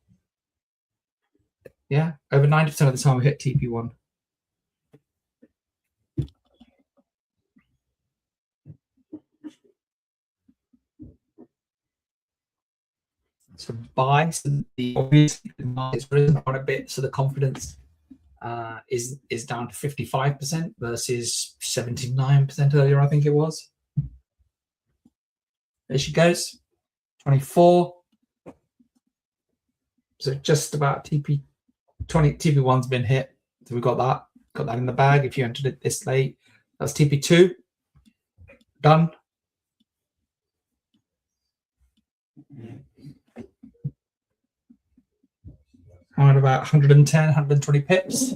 Yeah, over 90% of the time we hit TP1. So buy, so the obviously the market's risen quite a bit, so the confidence is down to 55% versus 79% earlier, I think it was. There she goes, 24. So just about TP20, TP1's been hit. So we've got that in the bag. If you entered it this late, that's TP2 done. I'm at about 110, 120 pips.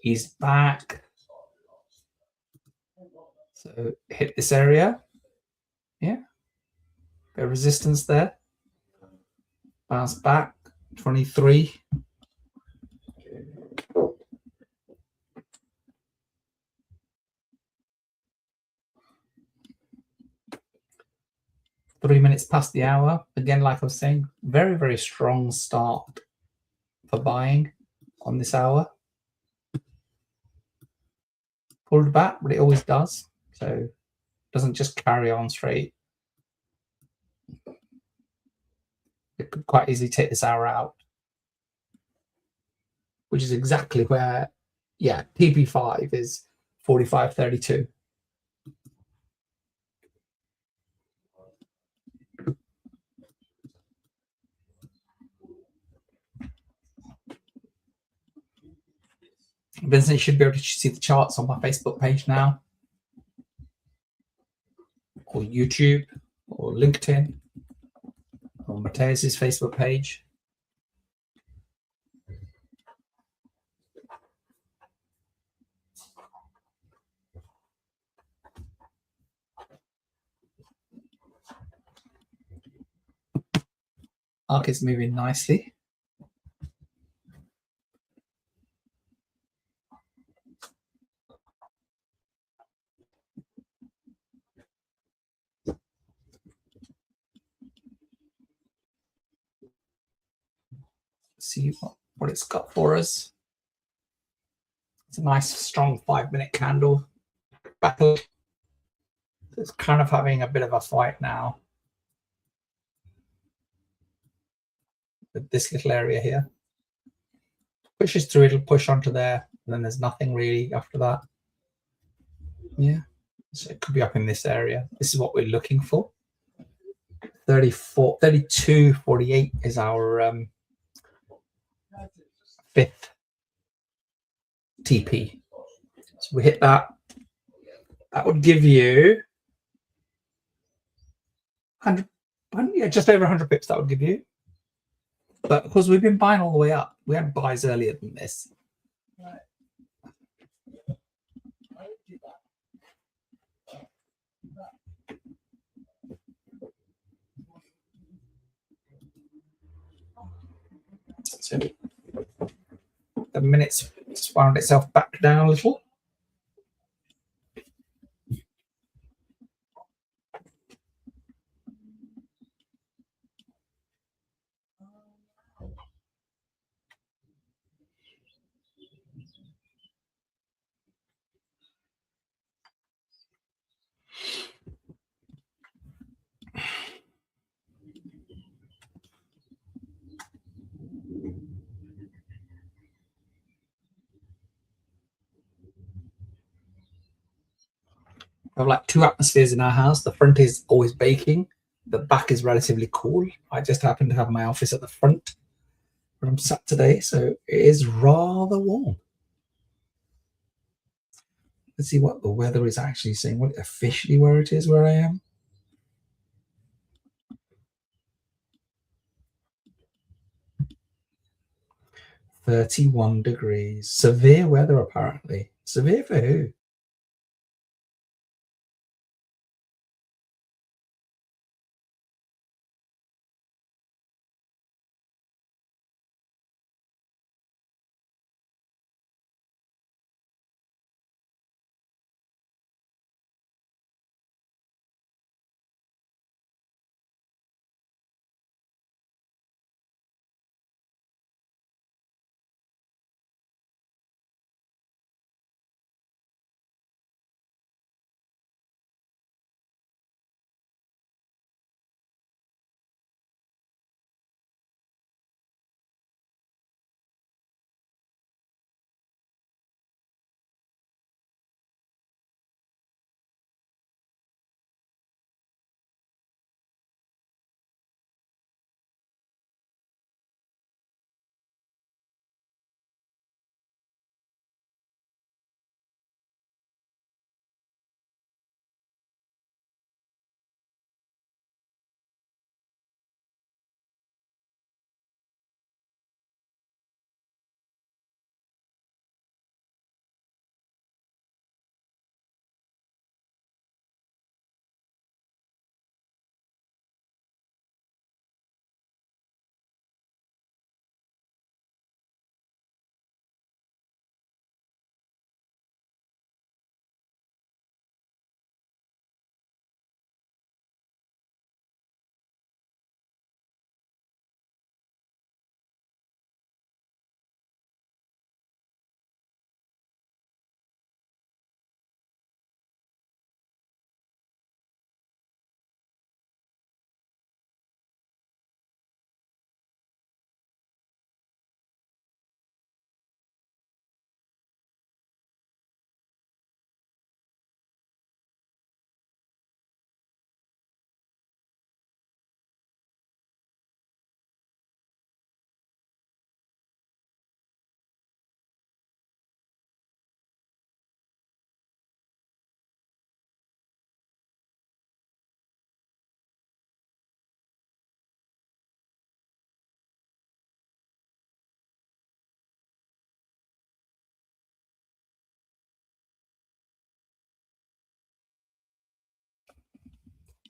He's back. So hit this area. Yeah. Bit of resistance there. Bounce back. 23. Three minutes past the hour. Again, like I was saying, very strong start for buying on this hour. Pulled back, but it always does. So it doesn't just carry on straight. It could quite easily take this hour out, which is exactly where, yeah, TP5 is 45.32. Vincent, you should be able to see the charts on my Facebook page now, or YouTube, or LinkedIn, or Mateus's Facebook page. Market's moving nicely. See what it's got for us. It's a nice, strong 5-minute candle. Battle. It's kind of having a bit of a fight now with this little area here. Pushes through, it'll push onto there, and then there's nothing really after that. Yeah, so it could be up in this area. This is what we're looking for. 32.48 is our fifth TP. So we hit that. That would give you 100, yeah, just over 100 pips. That would give you. But of course, we've been buying all the way up. We had buys earlier than this. So the minutes just wound itself back down a little. We have like two atmospheres in our house. The front is always baking. The back is relatively cool. I just happen to have my office at the front where I'm sat today, so it is rather warm. Let's see what the weather is actually saying. What officially where it is where I am. –31 degrees. Severe weather apparently. Severe for who?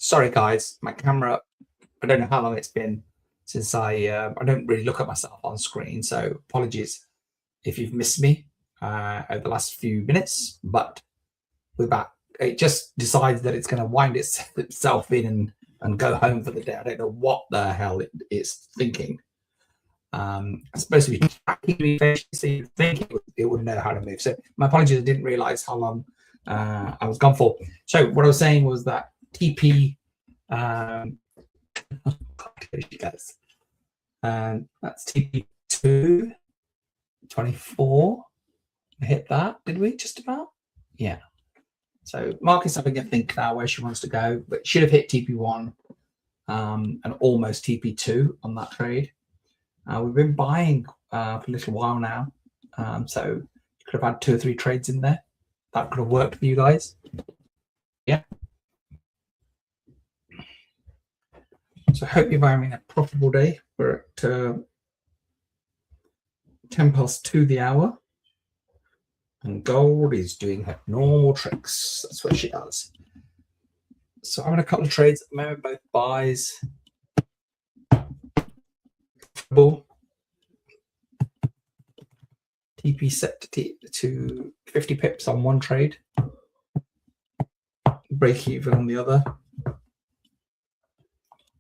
Sorry, guys, my camera. I don't know how long it's been since I don't really look at myself on screen, so apologies if you've missed me over the last few minutes. But we're back. It just decides that it's going to wind itself in and go home for the day. I don't know what the hell it's thinking. It's supposed to be tracking me, so you think it would know how to move. So my apologies, I didn't realize how long I was gone for. So what I was saying was that TP. Guys. That's TP2 24. We hit that, did we? Just about? Yeah. So Mark is having a think now where she wants to go, but should have hit TP1 and almost TP2 on that trade. We've been buying for a little while now, so you could have had 2 or 3 trades in there. That could have worked for you guys. Yeah. So I hope you're having a profitable day. We're at 10 past 2 the hour. And gold is doing her normal tricks. That's what she does. So I'm in a couple of trades at the moment, both buys. TP set to 50 pips on one trade. Break even on the other.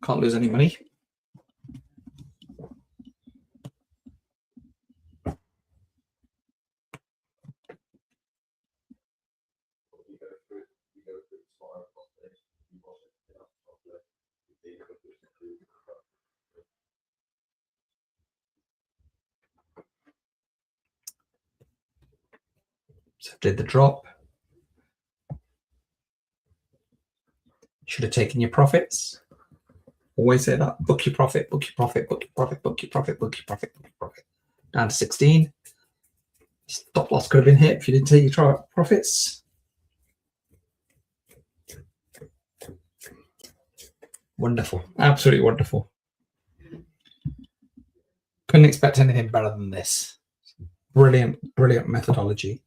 Can't lose any money. So did the drop. Should have taken your profits. Always say that. Book your profit, book your profit, book your profit, book your profit, book your profit, book your profit. Down to 16. Stop loss could have been hit if you didn't take your profits. Wonderful. Absolutely wonderful. Couldn't expect anything better than this. Brilliant, brilliant methodology.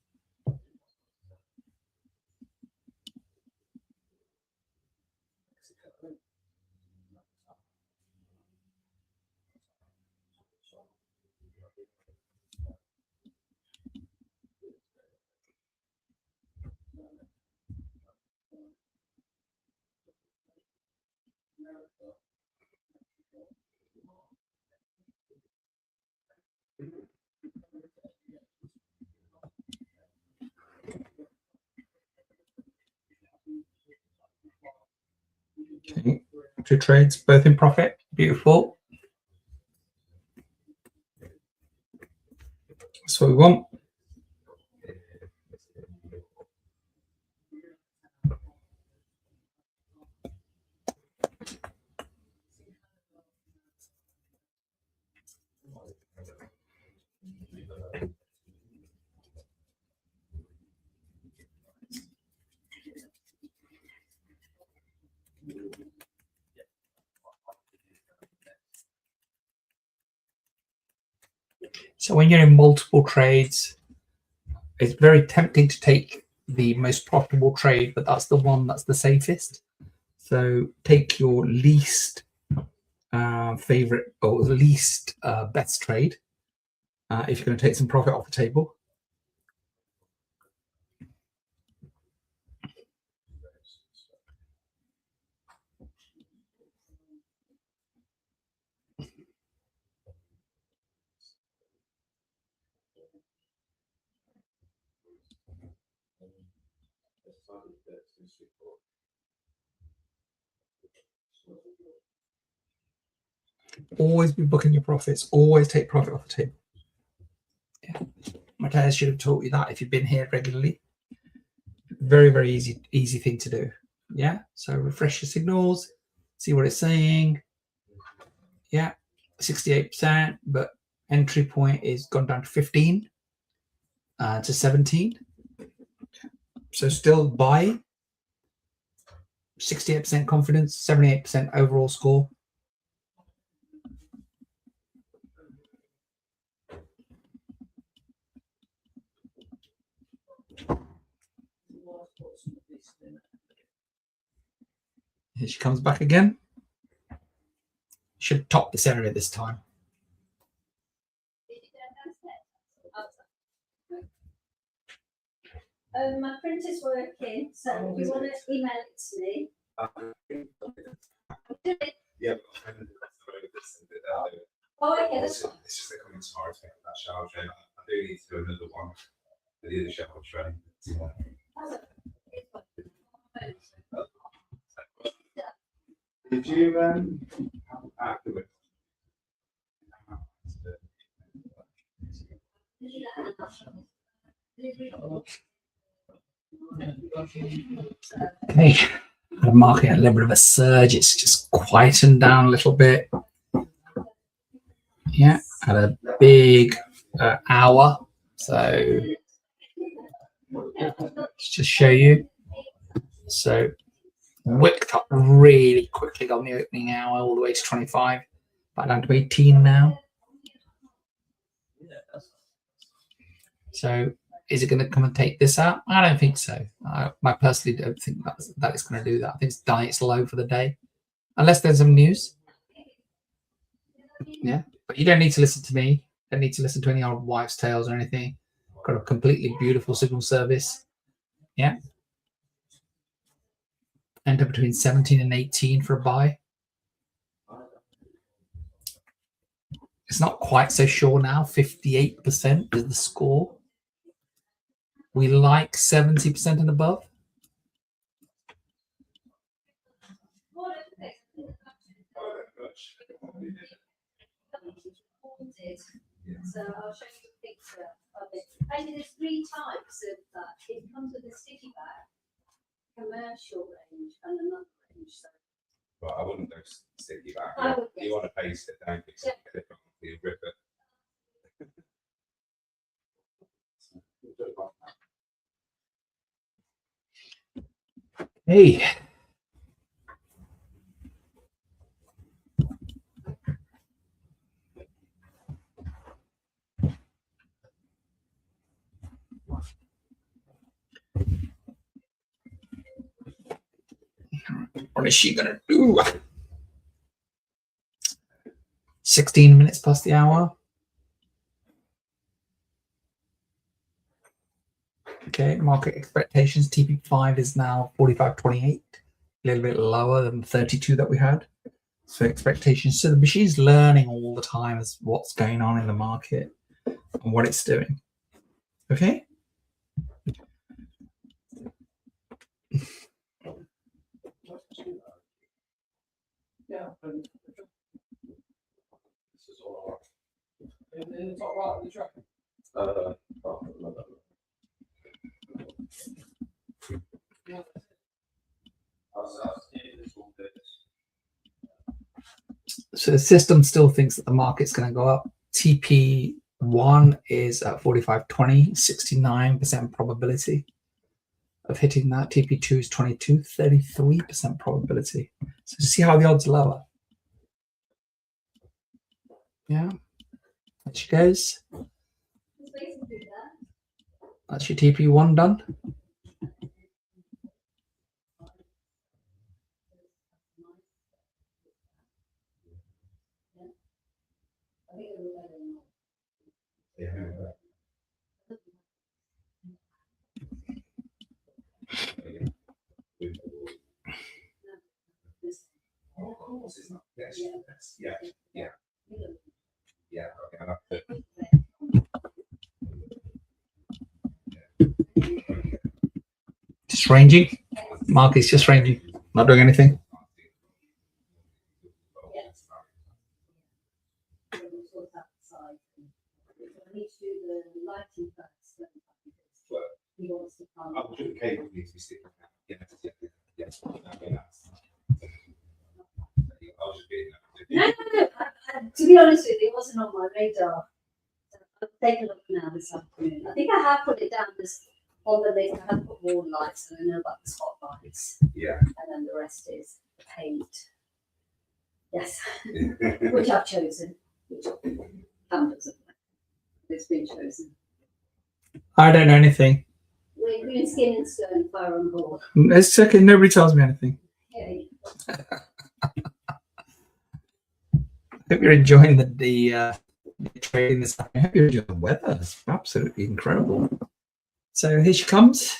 Okay, 2 trades, both in profit. Beautiful. That's what we want. So when you're in multiple trades, it's very tempting to take the most profitable trade, but that's the one that's the safest. So take your least favorite or least best trade if you're going to take some profit off the table. Always be booking your profits. Always take profit off the table. Yeah. Matthias should have taught you that if you've been here regularly. Very, very easy thing to do. Yeah. So refresh your signals, see what it's saying. Yeah, 68%, but entry point is gone down to 15 to 17. So still buy. 68% confidence, 78% overall score. Here she comes back again. Should top this area this time. My printer's working, so if you want to email it to me. Yeah, Oh, okay, that's it's fine. just they're coming tomorrow to take that shower train. I do need to do another one for the other shower train. Did you afterwards? Okay, the market had a little bit of a surge. It's just quietened down a little bit. Yeah, had a big hour. So let's just show you. So wicked up really quickly on the opening hour, all the way to 25, back down to 18 now. So is it going to come and take this out? I don't think so. I personally don't think that it's going to do that. I think it's done its low for the day, unless there's some news. Yeah, but you don't need to listen to me. You don't need to listen to any old wives' tales or anything. Got a completely beautiful signal service. Yeah. Enter between 17 and 18 for a buy. It's not quite so sure now. 58% is the score. We like 70% and above. So I'll show you a picture of it. And there's 3 types of that. It comes with a sticky back, commercial range, and another range. So But I wouldn't go sticky back. I would, You want to paste it down because Yeah. you rip it. Hey. What is she gonna do? 16 minutes past the hour. Okay, market expectations. TP5 is now 45.28, a little bit lower than the 32 that we had. So expectations. So the machine's learning all the time as what's going on in the market and what it's doing. Okay. Yeah. This is all right. In the top right of the track. So the system still thinks that the market's going to go up. TP1 is at 45.20, 69% probability of hitting that. TP2 is 22, 33% probability. So see how the odds are lower. Yeah, there she goes. there's ways to do that. That's your TP1 done. I think it'll be better than that. This- Of course, it's not. Yes, Yeah. yes, yeah, yeah, it'll- yeah. Okay, I'll have to. Just ranging. Market's just ranging. Not doing anything. we'll sort that side. I need to do the lighting first. then, because he wants to come. Oh, the cable needs to be sticking out. Yes, yes, yes. Okay, that's. I'll just be. No. To be honest with you, it wasn't on my radar. I'll take a look now this afternoon. I think I have put it down as on the list. I have put wall lights and I know about the spotlights, Yeah. and then the rest is paint. Yes, which I've chosen. Which Pam doesn't. It's been chosen. I don't know anything. We're green skin and stone, fire on board. It's okay. Nobody tells me anything. Okay. Hope you're enjoying the trading this afternoon. I hope you're enjoying the weather. It's absolutely incredible. So here she comes.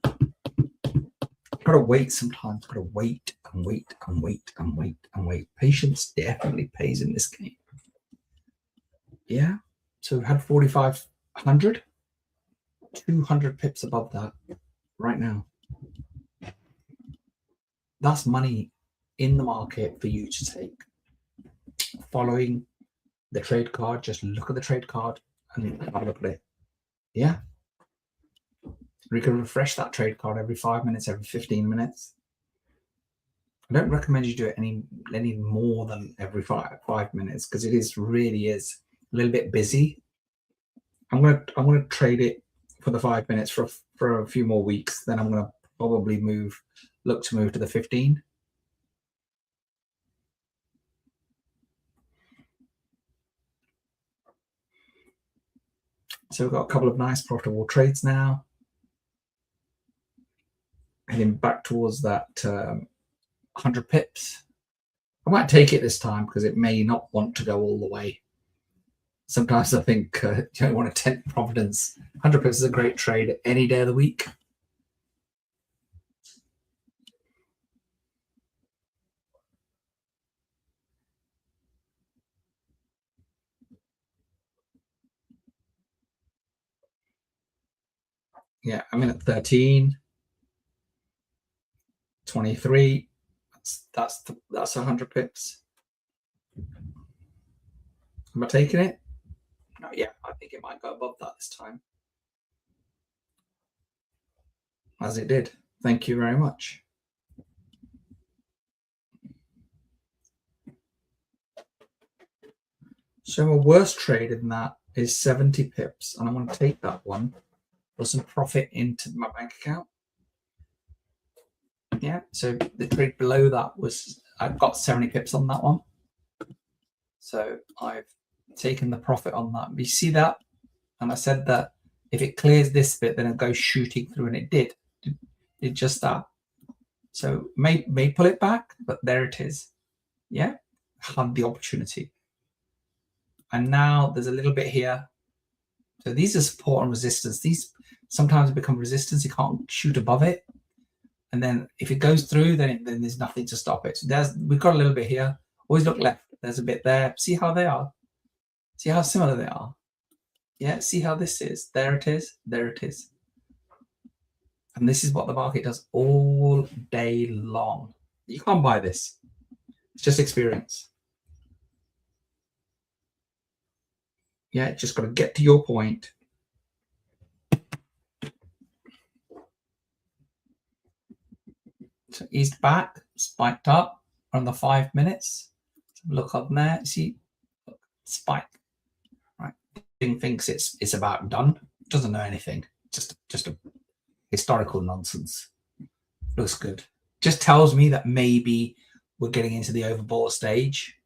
Got to wait sometimes. Got to wait and wait and wait and wait and wait. Patience definitely pays in this game. Yeah. So we've had 4,500. 200 pips above that right now. That's money in the market for you to take. Following the trade card, just look at the trade card and have a look at it. Yeah. We can refresh that trade card every 5 minutes, every 15 minutes. I don't recommend you do it any more than every five minutes because it really is a little bit busy. I'm gonna trade it for the 5 minutes for a few more weeks. Then I'm gonna probably look to move to the 15. So we've got a couple of nice profitable trades now. Heading back towards that 100 pips. I might take it this time because it may not want to go all the way. Sometimes I think you don't want to tempt Providence. 100 pips is a great trade any day of the week. Yeah, I'm in at 13. 23. That's 100 pips. Am I taking it? No, yeah, I think it might go above that this time. As it did. Thank you very much. So a worse trade in that is 70 pips, and I'm going to take that one, put some profit into my bank account. Yeah, so the trade below that was, I've got 70 pips on that one. So I've taken the profit on that. You see that? And I said that if it clears this bit, then it goes shooting through, and it did. It did just that. So may pull it back, but there it is. Yeah, had the opportunity. And now there's a little bit here. So these are support and resistance. These sometimes become resistance. You can't shoot above it. And then if it goes through, then there's nothing to stop it. So we've got a little bit here. Always look left. There's a bit there. See how they are? See how similar they are? Yeah, see how this is? There it is. There it is. And this is what the market does all day long. You can't buy this. It's just experience. Yeah, just got to get to your point. So eased back, spiked up on the 5 minutes. Look up there. See, look, spike. Right, thing thinks it's about done. Doesn't know anything. Just a historical nonsense. Looks good. Just tells me that maybe we're getting into the overbought stage.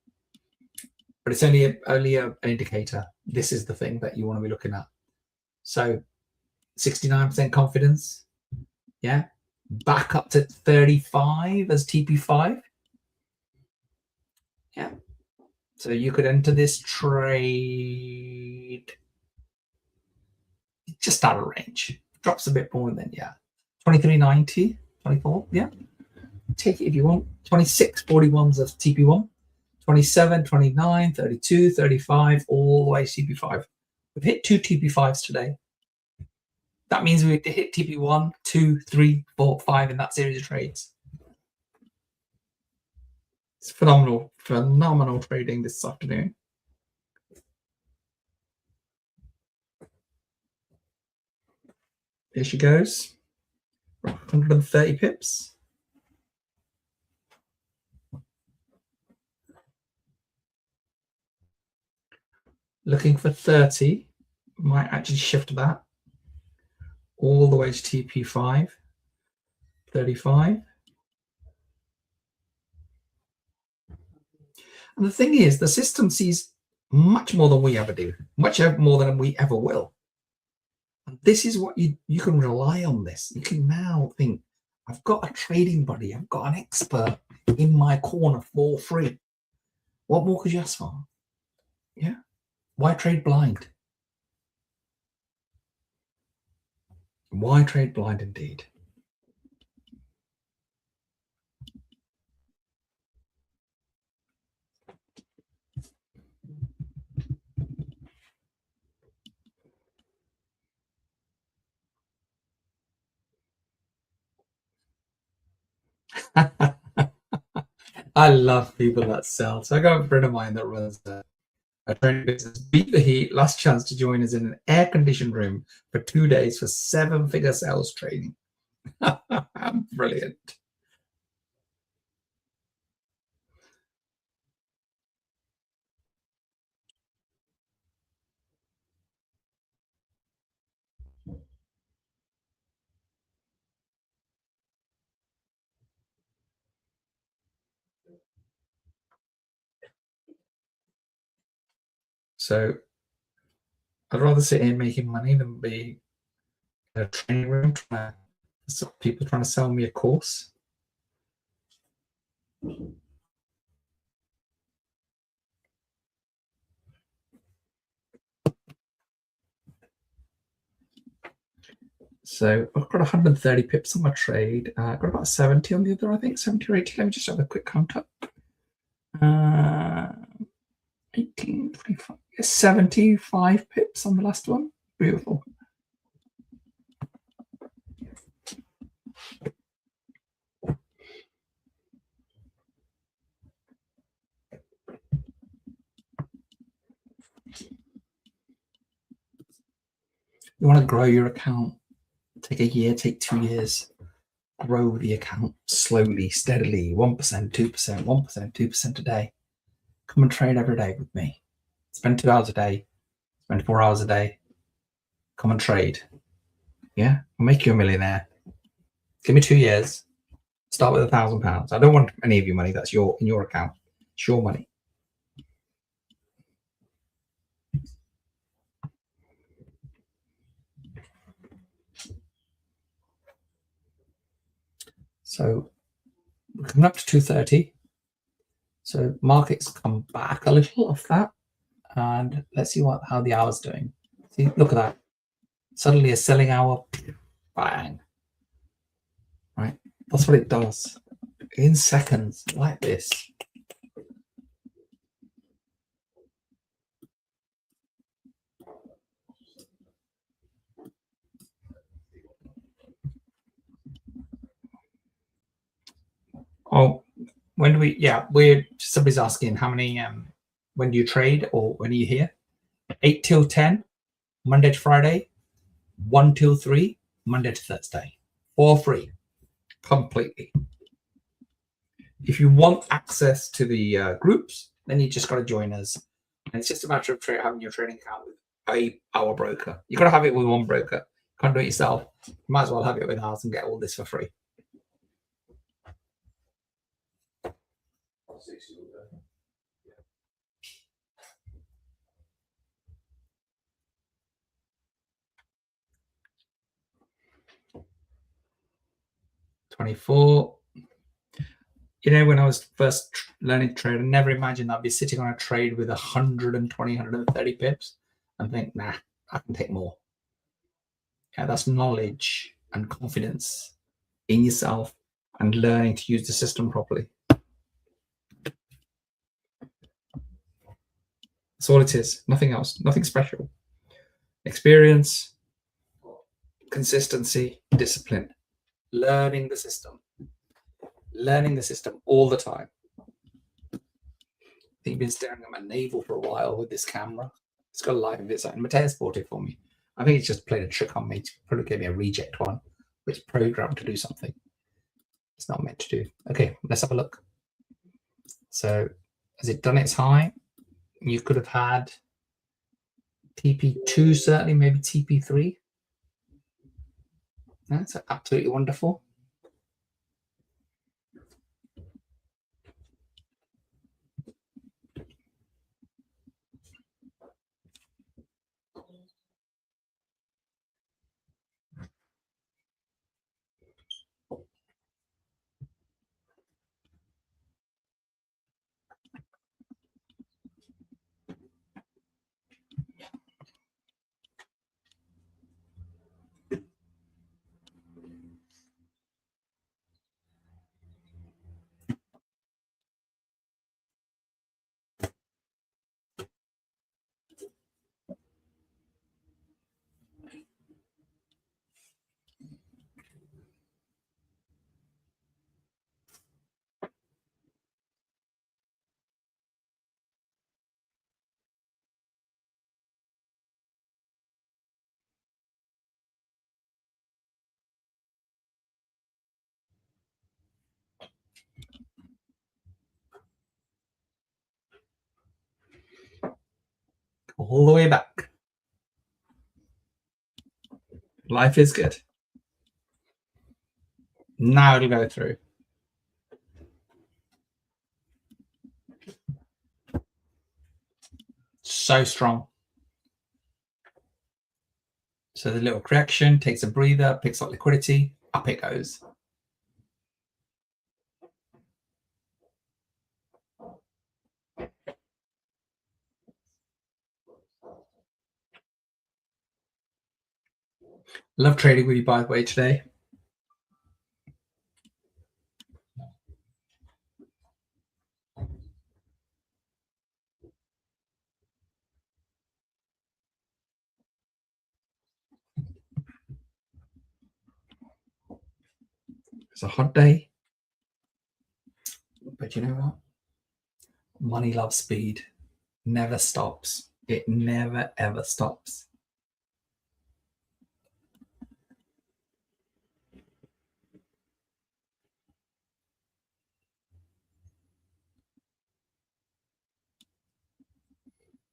But it's only an indicator. This is the thing that you want to be looking at. So 69% confidence. Yeah. Back up to 35 as TP5. Yeah. So you could enter this trade just out of range. Drops a bit more than, yeah. 23.90, 24. Yeah. Take it if you want. 26.41s of TP1. 27, 29, 32, 35, all the way TP5. We've hit 2 TP5s today. That means we hit TP1, 2, 3, 4, 5 in that series of trades. It's phenomenal, phenomenal trading this afternoon. Here she goes. 130 pips. Looking for 30. Might actually shift that all the way to TP5. 35. And the thing is, the system sees much more than we ever do, much more than we ever will. And this is what you can rely on this. You can now think, I've got a trading buddy. I've got an expert in my corner for free. What more could you ask for? Yeah. Why trade blind? Why trade blind indeed? I love people that sell. So I got a friend of mine that runs a training business. Beat the heat. Last chance to join us in an air-conditioned room for 2 days for 7-figure sales training. Brilliant. So I'd rather sit here making money than be in a training room people trying to sell me a course. So I've got 130 pips on my trade. I've got about 70 on the other, I think 70 or 80. Let me just have a quick count up. 18, 25, 75 pips on the last one. Beautiful. You want to grow your account. Take a year, take 2 years. Grow the account slowly, steadily, 1%, 2%, 1%, 2% a day. Come and trade every day with me. Spend 2 hours a day, spend 4 hours a day. Come and trade. Yeah, I'll make you a millionaire. Give me 2 years. Start with £1,000. I don't want any of your money. That's in your account. It's your money. So we're coming up to 2:30. So markets come back a little off that, and let's see how the hour's doing. See, look at that. Suddenly a selling hour, bang. Right, that's what it does in seconds, like this. Oh, when do we? Yeah, somebody's asking how many. When do you trade, or when are you here? 8 till 10, Monday to Friday. 1 till 3, Monday to Thursday, for free, completely. If you want access to the groups, then you just got to join us. And it's just a matter of having your trading account with our broker. You got to have it with one broker. Can't do it yourself. You might as well have it with ours and get all this for free. $24. You know, when I was first learning to trade, I never imagined I'd be sitting on a trade with 120, 130 pips and think, nah, I can take more. Yeah, that's knowledge and confidence in yourself and learning to use the system properly. That's all it is. Nothing else. Nothing special. Experience, consistency, discipline. Learning the system. Learning the system all the time. I think you've been staring at my navel for a while with this camera. It's got a life of its own. Mateus bought it for me. I think he's just played a trick on me. Probably gave me a reject one, which programmed to do something it's not meant to do. Okay, let's have a look. So has it done its high? You could have had TP2, certainly, maybe TP3. That's absolutely wonderful. all the way back. Life is good. Now it'll go through. So strong. So the little correction takes a breather, picks up liquidity, up it goes. Love trading with you, by the way, today. It's a hot day. But you know what? Money loves speed. Never stops. It never, ever stops.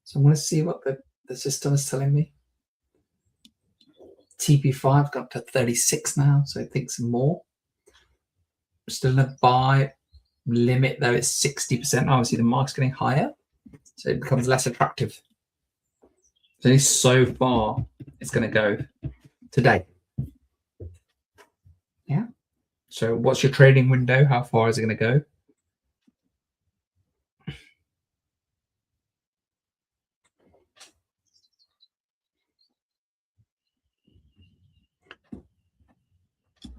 So I want to see what the system is telling me. TP5 got up to 36 now, so it thinks more. Still in a buy limit, though it's 60%. Obviously, the market's getting higher, so it becomes less attractive. So only so far it's going to go today. Yeah. So what's your trading window? How far is it going to go?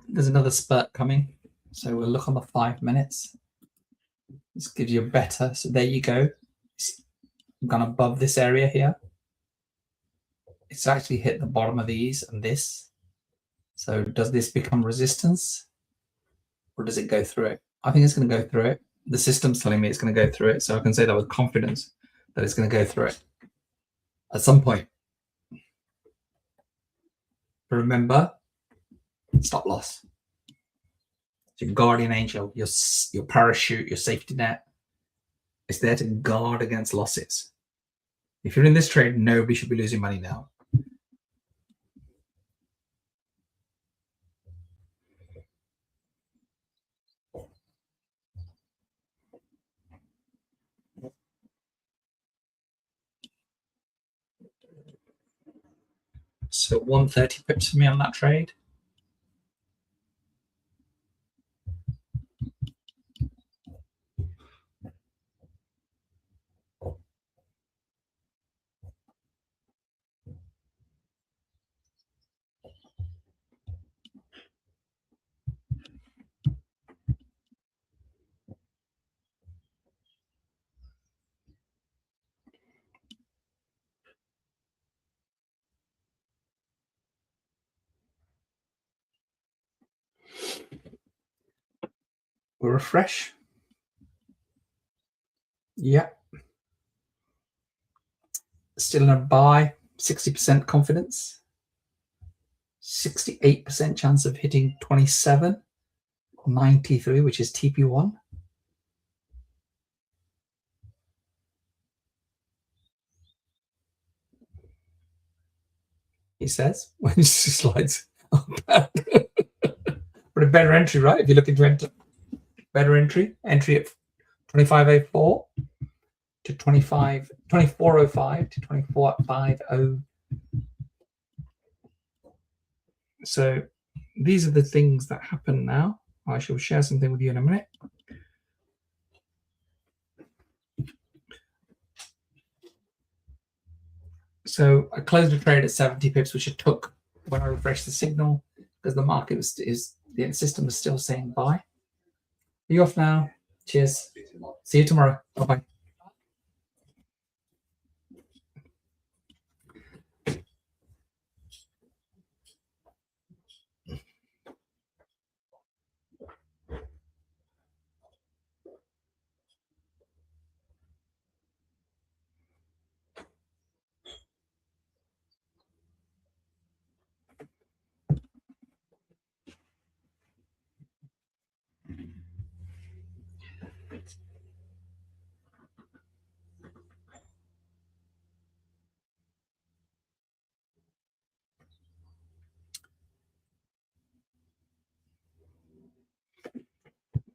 There's another spurt coming. So we'll look on the 5 minutes. This gives you a better. So there you go. It's gone above this area here. It's actually hit the bottom of these and this. So does this become resistance or does it go through it? I think it's going to go through it. The system's telling me it's going to go through it. So I can say that with confidence that it's going to go through it at some point. But remember, stop loss. It's your guardian angel, your parachute, your safety net. It's there to guard against losses. If you're in this trade, nobody should be losing money now. So 130 pips for me on that trade. We'll refresh. Yeah. Still in a buy, 60% confidence. 68% chance of hitting 27, 93, which is TP1. He says, when he slides up. But a better entry, right? If you're looking to enter, better entry at 25.04 to 24.05 to 24.50. So these are the things that happen now. I shall share something with you in a minute. So I closed the trade at 70 pips, which it took when I refreshed the signal because the market the system was still saying buy. Are you off now? Cheers. See you tomorrow. Bye-bye.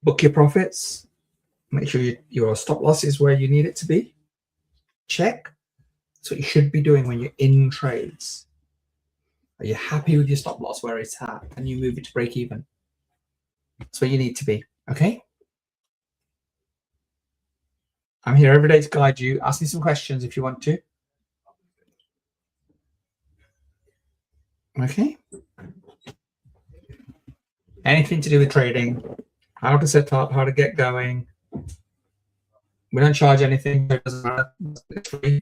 Book your profits. Make sure your stop loss is where you need it to be. Check. That's what you should be doing when you're in trades. Are you happy with your stop loss where it's at? Can you move it to break even? That's where you need to be. Okay. I'm here every day to guide you. Ask me some questions if you want to. Okay. Anything to do with trading, how to set up, how to get going. We don't charge anything. So it doesn't matter. It's free.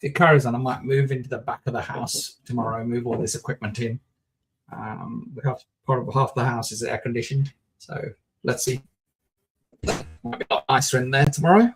If it carries on, I might move into the back of the house tomorrow, move all this equipment in. We have part of half the house is air conditioned, so let's see. Might be a lot nicer in there tomorrow.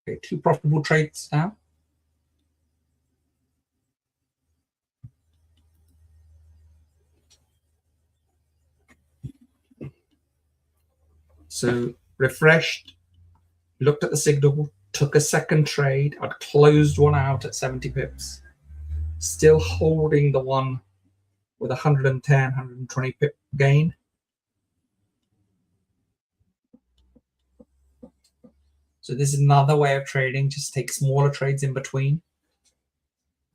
Okay, 2 profitable trades now. So refreshed, looked at the signal, took a second trade. I'd closed one out at 70 pips. Still holding the one with 110, 120 pip gain. So this is another way of trading. Just take smaller trades in between.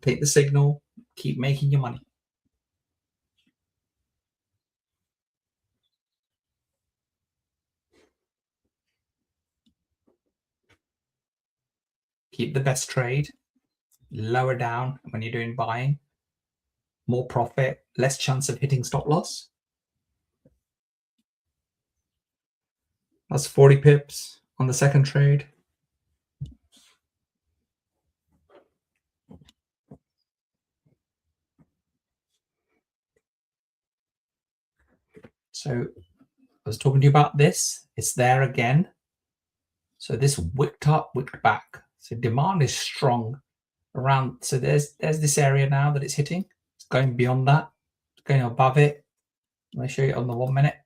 Take the signal, keep making your money. Keep the best trade. Lower down when you're doing buying. More profit, less chance of hitting stop loss. That's 40 pips on the second trade. So I was talking to you about this. It's there again. So this wicked up, wicked back. So demand is strong around. So there's this area now that it's hitting. It's going beyond that. It's going above it. Let me show you on the 1 minute.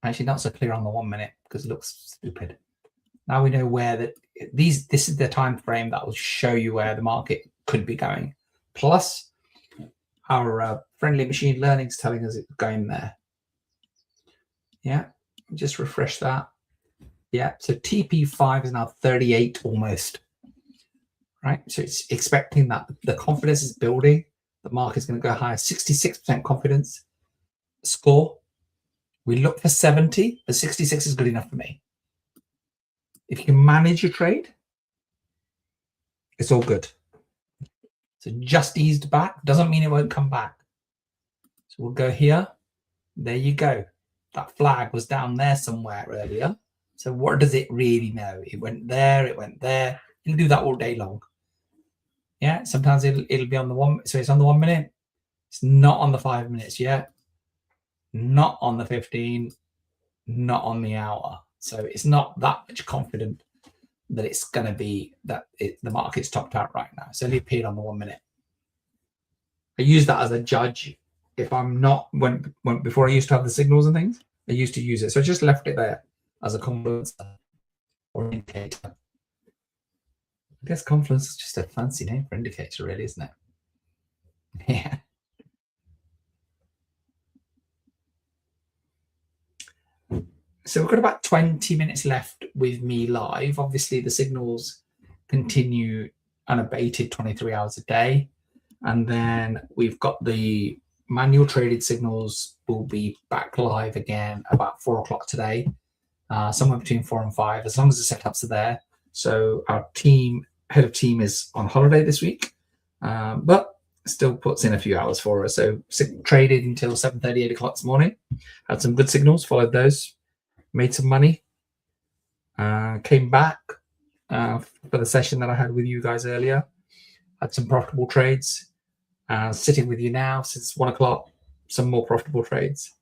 Actually, not so clear on the 1 minute because it looks stupid. Now we know where that this is the time frame that will show you where the market could be going. Plus, our friendly machine learning is telling us it's going there. Yeah, just refresh that. Yeah, so TP5 is now 38 almost. Right, so it's expecting that the confidence is building. The market's going to go higher. 66% confidence score. We look for 70, but 66 is good enough for me. If you can manage your trade, it's all good. So just eased back doesn't mean it won't come back. So we'll go here. There you go. That flag was down there somewhere earlier. So what does it really know? It went there, it went there. It'll do that all day long. Yeah, sometimes it'll be on the 1. So it's on the 1 minute. It's not on the 5 minutes yet. Not on the 15. Not on the hour. So it's not that much confident that it's going to be that the market's topped out right now. It's only appeared on the 1 minute. I use that as a judge. If I'm not when before I used to have the signals and things, I used to use it. So I just left it there as a confluence or indicator. I guess confluence is just a fancy name for indicator, really, isn't it? Yeah. So we've got about 20 minutes left with me live. Obviously, the signals continue unabated 23 hours a day. And then we've got the manual traded signals will be back live again about 4 o'clock today, somewhere between 4 and 5, as long as the setups are there. So our head of team is on holiday this week, but still puts in a few hours for us. So traded until 7:30, 8 o'clock this morning. Had some good signals, followed those, made some money, came back, for the session that I had with you guys earlier. Had some profitable trades. Sitting with you now since 1 o'clock. Some more profitable trades.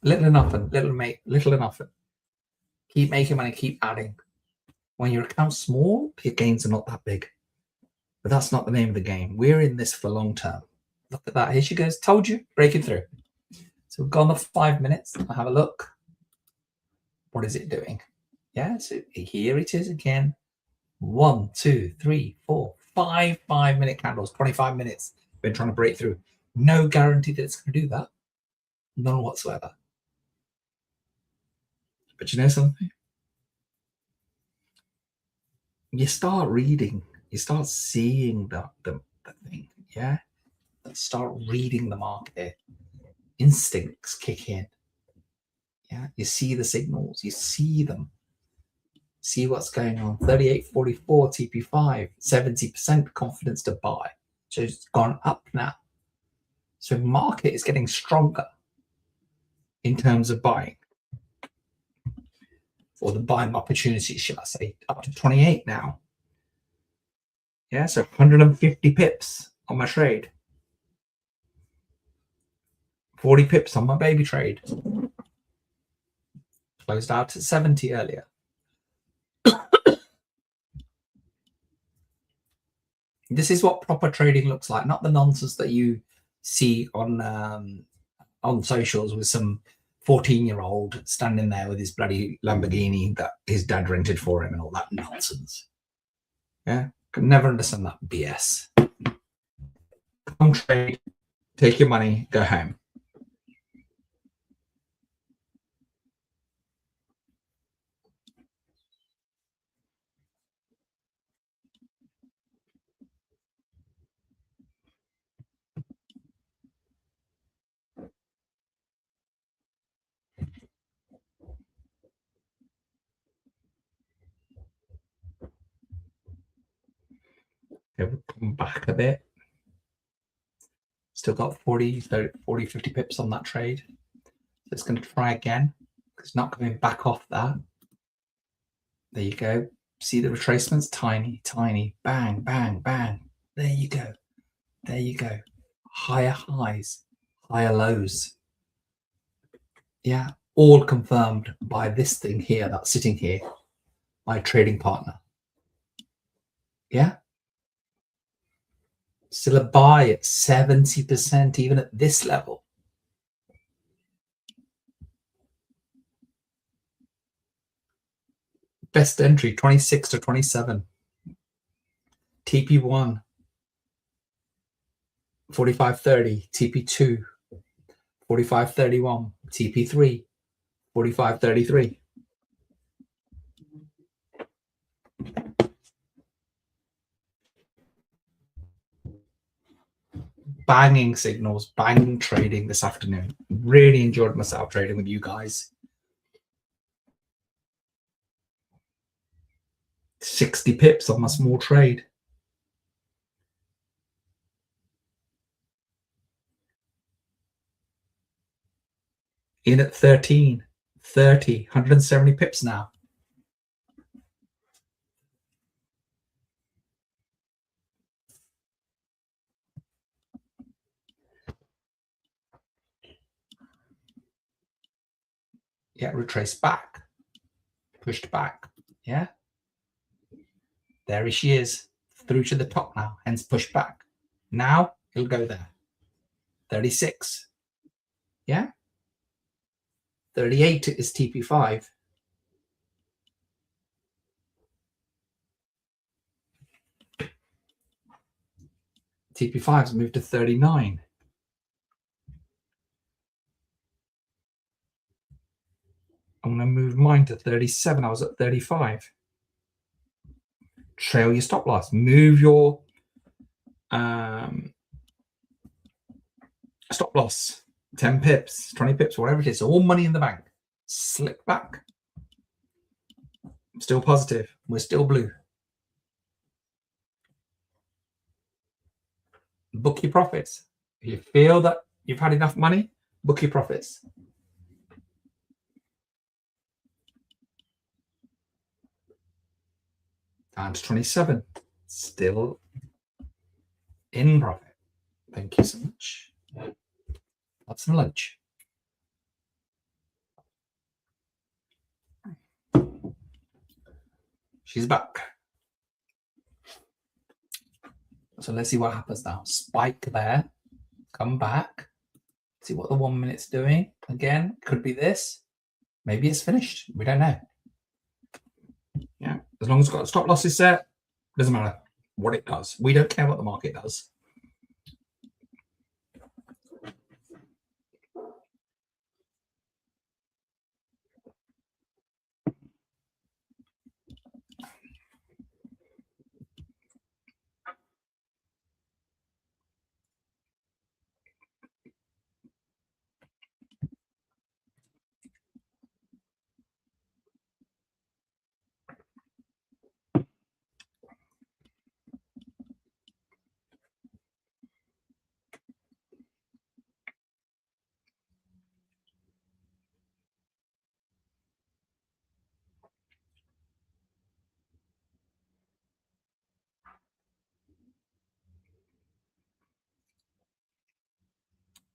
Little and often, little and often. Keep making money, keep adding. When your account's small, your gains are not that big. But that's not the name of the game. We're in this for long term. Look at that. Here she goes. Told you, breaking through. So we've gone the 5 minutes. I'll have a look. What is it doing? Yeah, so here it is again. 1, 2, 3, 4, 5 5-minute candles, 25 minutes. Been trying to break through. No guarantee that it's going to do that. None whatsoever. But you know something? You start reading, you start seeing the thing, yeah? Start reading the market. Instincts kick in. Yeah, you see the signals, you see them. See what's going on. 38.44 TP5, 70% confidence to buy. So it's gone up now. So market is getting stronger in terms of buying. Or the buying opportunities, shall I say, up to 28 now. Yeah, so 150 pips on my trade. 40 pips on my baby trade. Closed out at 70 earlier. This is what proper trading looks like, not the nonsense that you see on socials with some 14-year-old standing there with his bloody Lamborghini that his dad rented for him and all that nonsense. Yeah, could never understand that BS. Come trade, take your money, go home. Okay, we'll come back a bit. Still got 40, 50 pips on that trade. So it's going to try again. It's not coming back off that. There you go. See the retracements? Tiny, tiny. Bang, bang, bang. There you go. There you go. Higher highs, higher lows. Yeah, all confirmed by this thing here that's sitting here, my trading partner. Yeah. Still a buy at 70%, even at this level. Best entry, 26 to 27. TP1, 45.30. TP2, 45.31. TP3, 45.33. Banging signals, banging trading this afternoon. Really enjoyed myself trading with you guys. 60 pips on my small trade. In at 13, 30, 170 pips now. Yeah, retrace back, pushed back. Yeah, there she is, through to the top now, hence push back. Now it'll go there. 36. Yeah, 38 is TP5. TP5's moved to 39. I'm going to move mine to 37. I was at 35. Trail your stop loss. Move your stop loss. 10 pips, 20 pips, whatever it is. All money in the bank. Slip back. I'm still positive. We're still blue. Book your profits. If you feel that you've had enough money, book your profits. And 27. Still in profit. Thank you so much. Have some lunch. She's back. So let's see what happens now. Spike there. Come back. See what the 1 minute's doing. Again, could be this. Maybe it's finished. We don't know. Yeah. As long as it's got stop losses set, doesn't matter what it does. We don't care what the market does.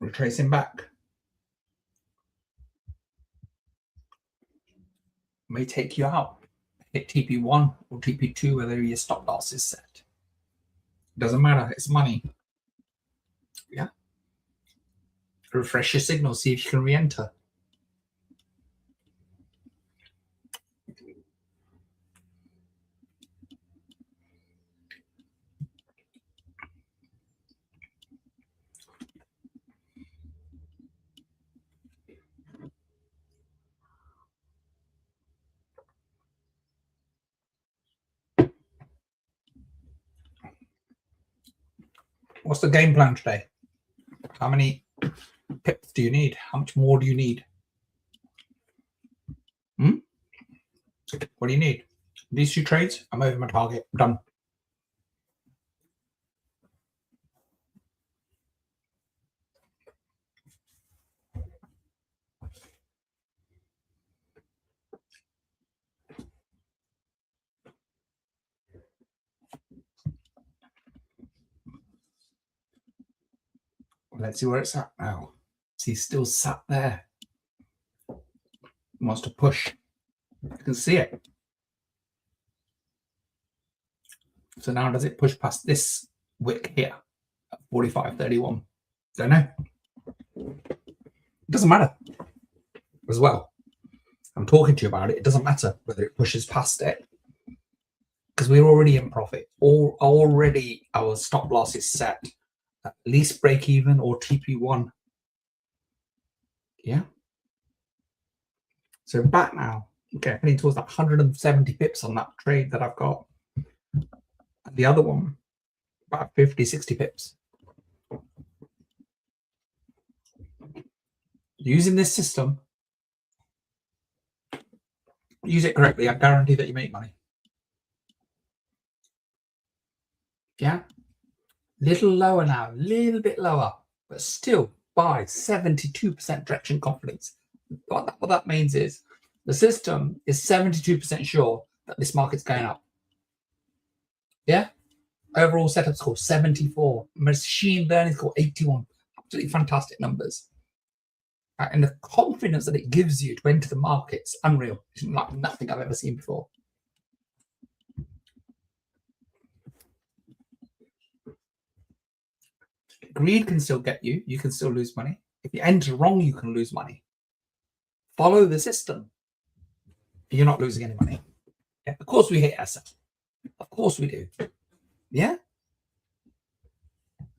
Retracing back. May take you out. Hit TP1 or TP2, whether your stop loss is set. Doesn't matter. It's money. Yeah. Refresh your signal. See if you can re-enter. What's the game plan today? How many pips do you need? How much more do you need? What do you need? These 2 trades, I'm over my target. Done. Let's see where it's at now. He's still sat there. He wants to push. You can see it. So now does it push past this wick here at 45.31? Don't know. It doesn't matter as well. I'm talking to you about it. It doesn't matter whether it pushes past it because we're already in profit. Already our stop loss is set at least break even or TP1. Yeah. So back now. Okay, heading towards that 170 pips on that trade that I've got. And the other one, about 50, 60 pips. Using this system, use it correctly. I guarantee that you make money. Yeah. Little lower now, a little bit lower, but still buy 72% direction confidence. What that means is the system is 72% sure that this market's going up. Yeah. Overall setup score 74. Machine learning score 81. Absolutely fantastic numbers. And the confidence that it gives you to enter the market's unreal. It's like nothing I've ever seen before. Greed can still get you. You can still lose money. If you enter wrong, you can lose money. Follow the system. You're not losing any money. Yeah, of course we hate ourselves. Of course we do. Yeah?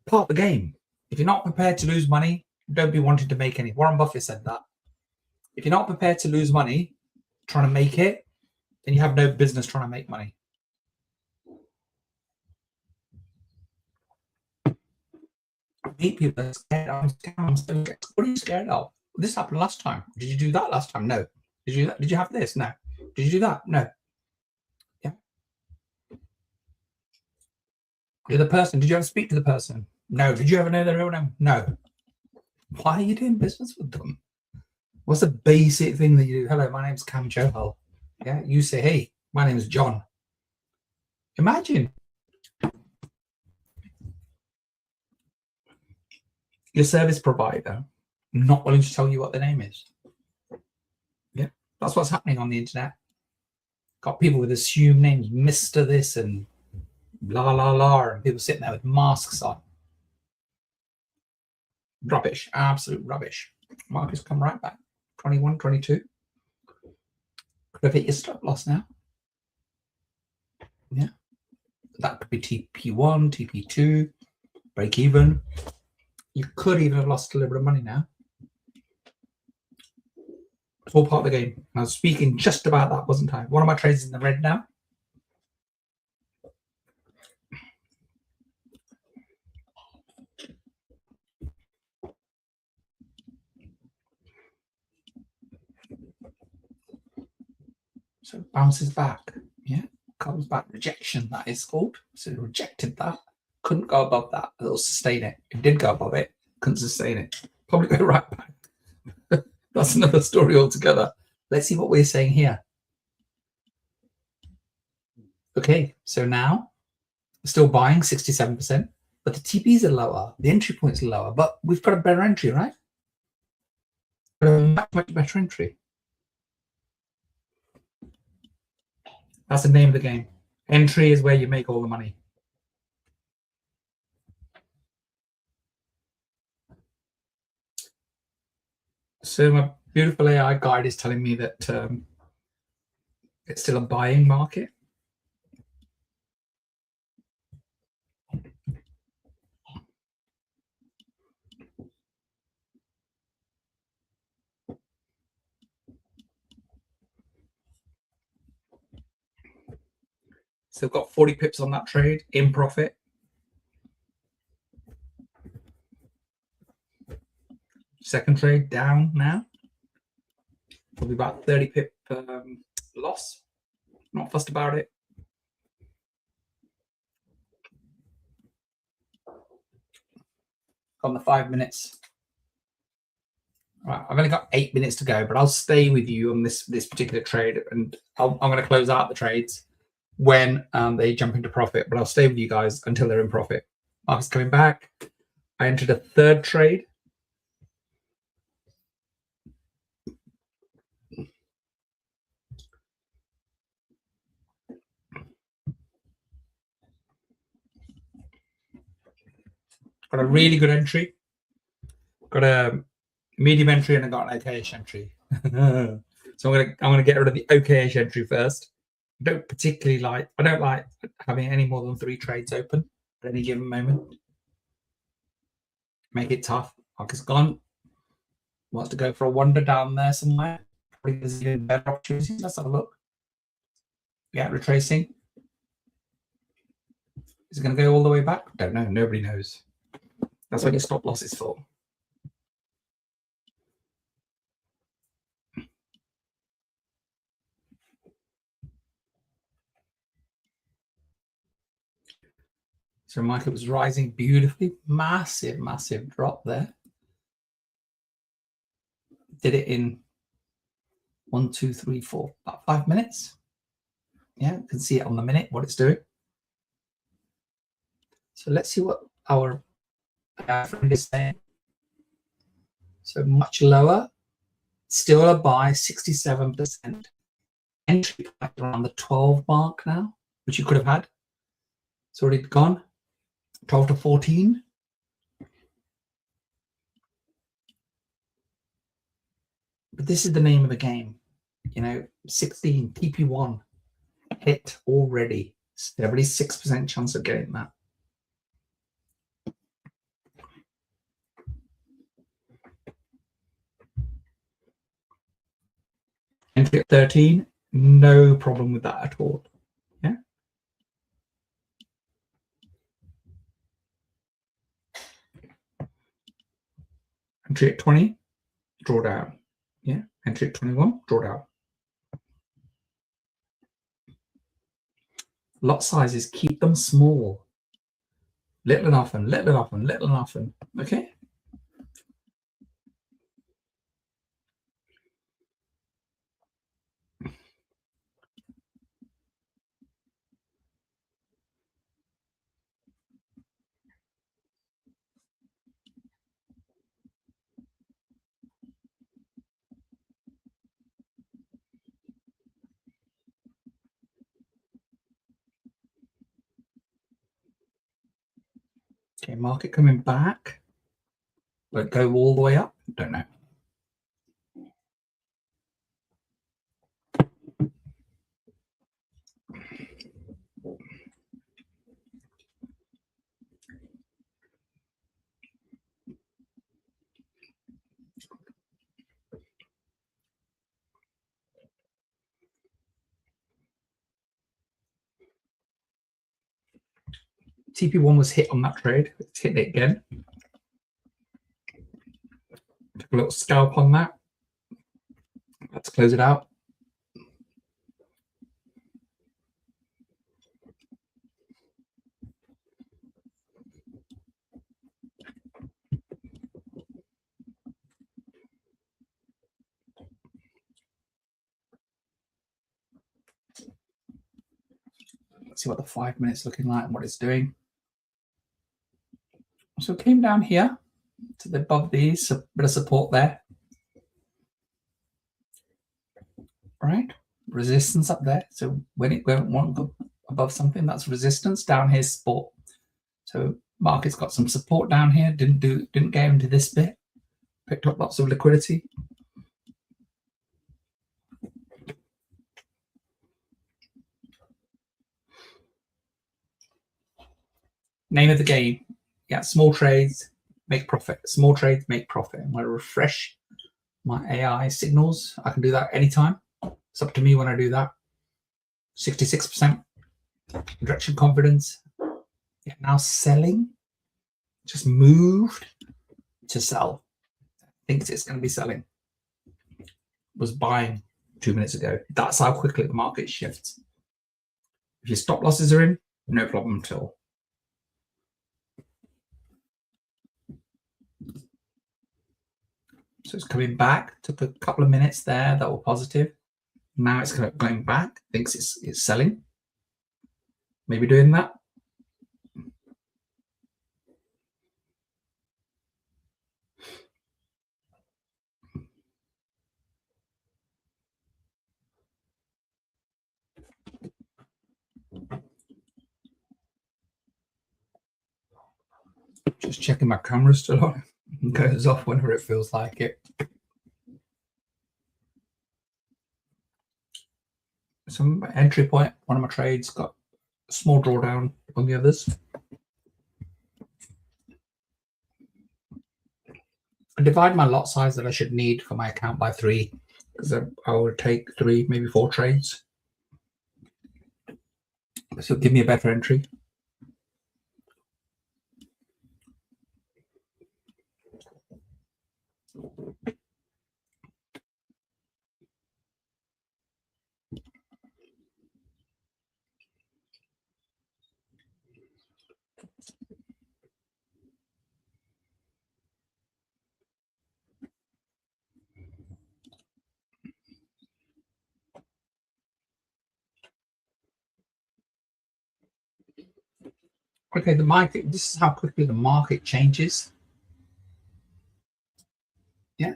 Part of the game. If you're not prepared to lose money, don't be wanting to make any. Warren Buffett said that. If you're not prepared to lose money trying to make it, then you have no business trying to make money. I meet people that are scared. I'm so scared. What are you scared of? This happened last time. Did you do that last time? No. Did you do that? Did you have this? No. Did you do that? No. Yeah. Did you ever speak to the person? No. Did you ever know their real name? No. Why are you doing business with them? What's the basic thing that you do? Hello, my name's Cam Johal. Yeah. You say, hey, my name is John. Imagine your service provider not willing to tell you what the name is. Yeah, that's what's happening on the internet. Got people with assumed names, Mr. This and la la la, and people sitting there with masks on. Rubbish, absolute rubbish. Market's come right back. 21, 22. Could have hit your stop loss now. Yeah. That could be TP1, TP2, break even. You could even have lost a little bit of money now. It's all part of the game. I was speaking just about that, wasn't I? One of my trades is in the red now. So it bounces back. Yeah. Comes back. Rejection, that is called. So it rejected that. Couldn't go above that. It'll sustain it. It did go above it. Couldn't sustain it. Probably go right back. That's another story altogether. Let's see what we're saying here. Okay, so now we're still buying 67%, but the TPs are lower, the entry points are lower, but we've got a better entry, right? A much better entry. That's the name of the game. Entry is where you make all the money. So my beautiful AI guide is telling me that it's still a buying market. So got 40 pips on that trade in profit. Second trade down now. Probably about 30 pip loss. Not fussed about it. On the 5 minutes. Right, I've only got 8 minutes to go, but I'll stay with you on this particular trade, and I'm going to close out the trades when they jump into profit. But I'll stay with you guys until they're in profit. Market's coming back. I entered a third trade. Got a really good entry. Got a medium entry, and I got an okayish entry. So I'm gonna get rid of the okayish entry first. I don't like having any more than 3 trades open at any given moment. Make it tough. Market's gone. Wants to go for a wander down there somewhere. Probably there's even better opportunities. Let's have a look. Yeah, retracing. Is it going to go all the way back? Don't know. Nobody knows. That's what your stop loss is for. So market was rising beautifully. Massive, massive drop there. Did it in 1, 2, 3, 4, about 5 minutes. Yeah, you can see it on the minute what it's doing. So let's see what our friend is saying. So much lower, still a buy, 67%. Entry price around the 12 mark now, which you could have had. It's already gone. 12 to 14. But this is the name of the game. 16, TP1 hit already. 76% chance of getting that. Entry at 13, no problem with that at all. Yeah. Entry at 20, draw down. Yeah. Entry at 21, draw down. Lot sizes, keep them small. Little and often, little and often, little and often. Okay. Okay, market coming back. Won't go all the way up. Don't know. TP1 was hit on that trade. It's hit it again. Took a little scalp on that. Let's close it out. Let's see what the 5 minutes looking like and what it's doing. So it came down here to the above these, a bit of support there. Right, resistance up there. So when it won't go above something, that's resistance. Down here's support. So market's got some support down here. Didn't get into this bit. Picked up lots of liquidity. Name of the game. Yeah, small trades make profit. Small trades make profit. I'm going to refresh my AI signals. I can do that anytime. It's up to me when I do that. 66% direction confidence. Yeah, now selling. Just moved to sell. Thinks it's going to be selling. Was buying 2 minutes ago. That's how quickly the market shifts. If your stop losses are in, no problem at all. So it's coming back. Took a couple of minutes there that were positive. Now it's going back. Thinks it's selling. Maybe doing that. Just checking my camera still on. It goes off whenever it feels like it. Some entry point. One of my trades got a small drawdown on the others. I divide my lot size that I should need for my account by 3 because I would take 3, maybe 4 trades. So give me a better entry. Okay, the market, this is how quickly the market changes. Yeah,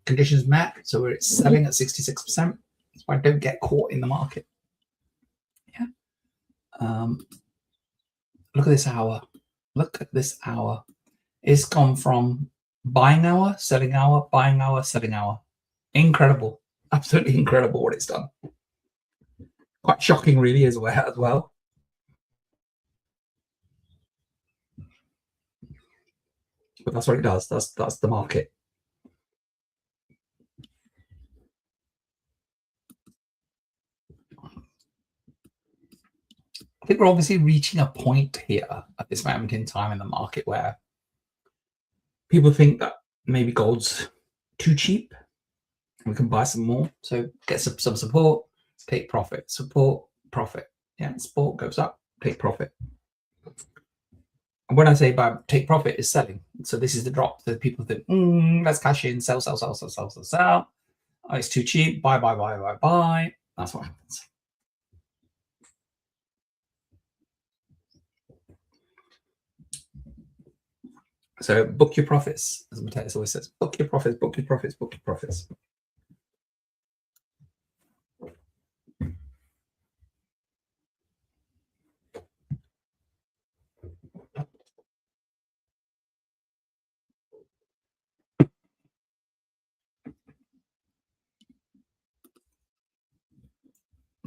conditions met. So it's selling at 66%. That's why I don't get caught in the market. Yeah. Look at this hour. Look at this hour. It's gone from buying hour, selling hour, buying hour, selling hour. Incredible. Absolutely incredible what it's done. Quite shocking, really, as well. But that's what it does. That's the market. I think we're obviously reaching a point here at this moment in time in the market where people think that maybe gold's too cheap. We can buy some more. So get some support, take profit. Support, profit. Yeah, support goes up, take profit. And when I say take profit, is selling. So this is the drop that people think, let's cash in, sell. Oh, it's too cheap. Buy. That's what happens. So book your profits, as Mateus always says. Book your profits, book your profits, book your profits.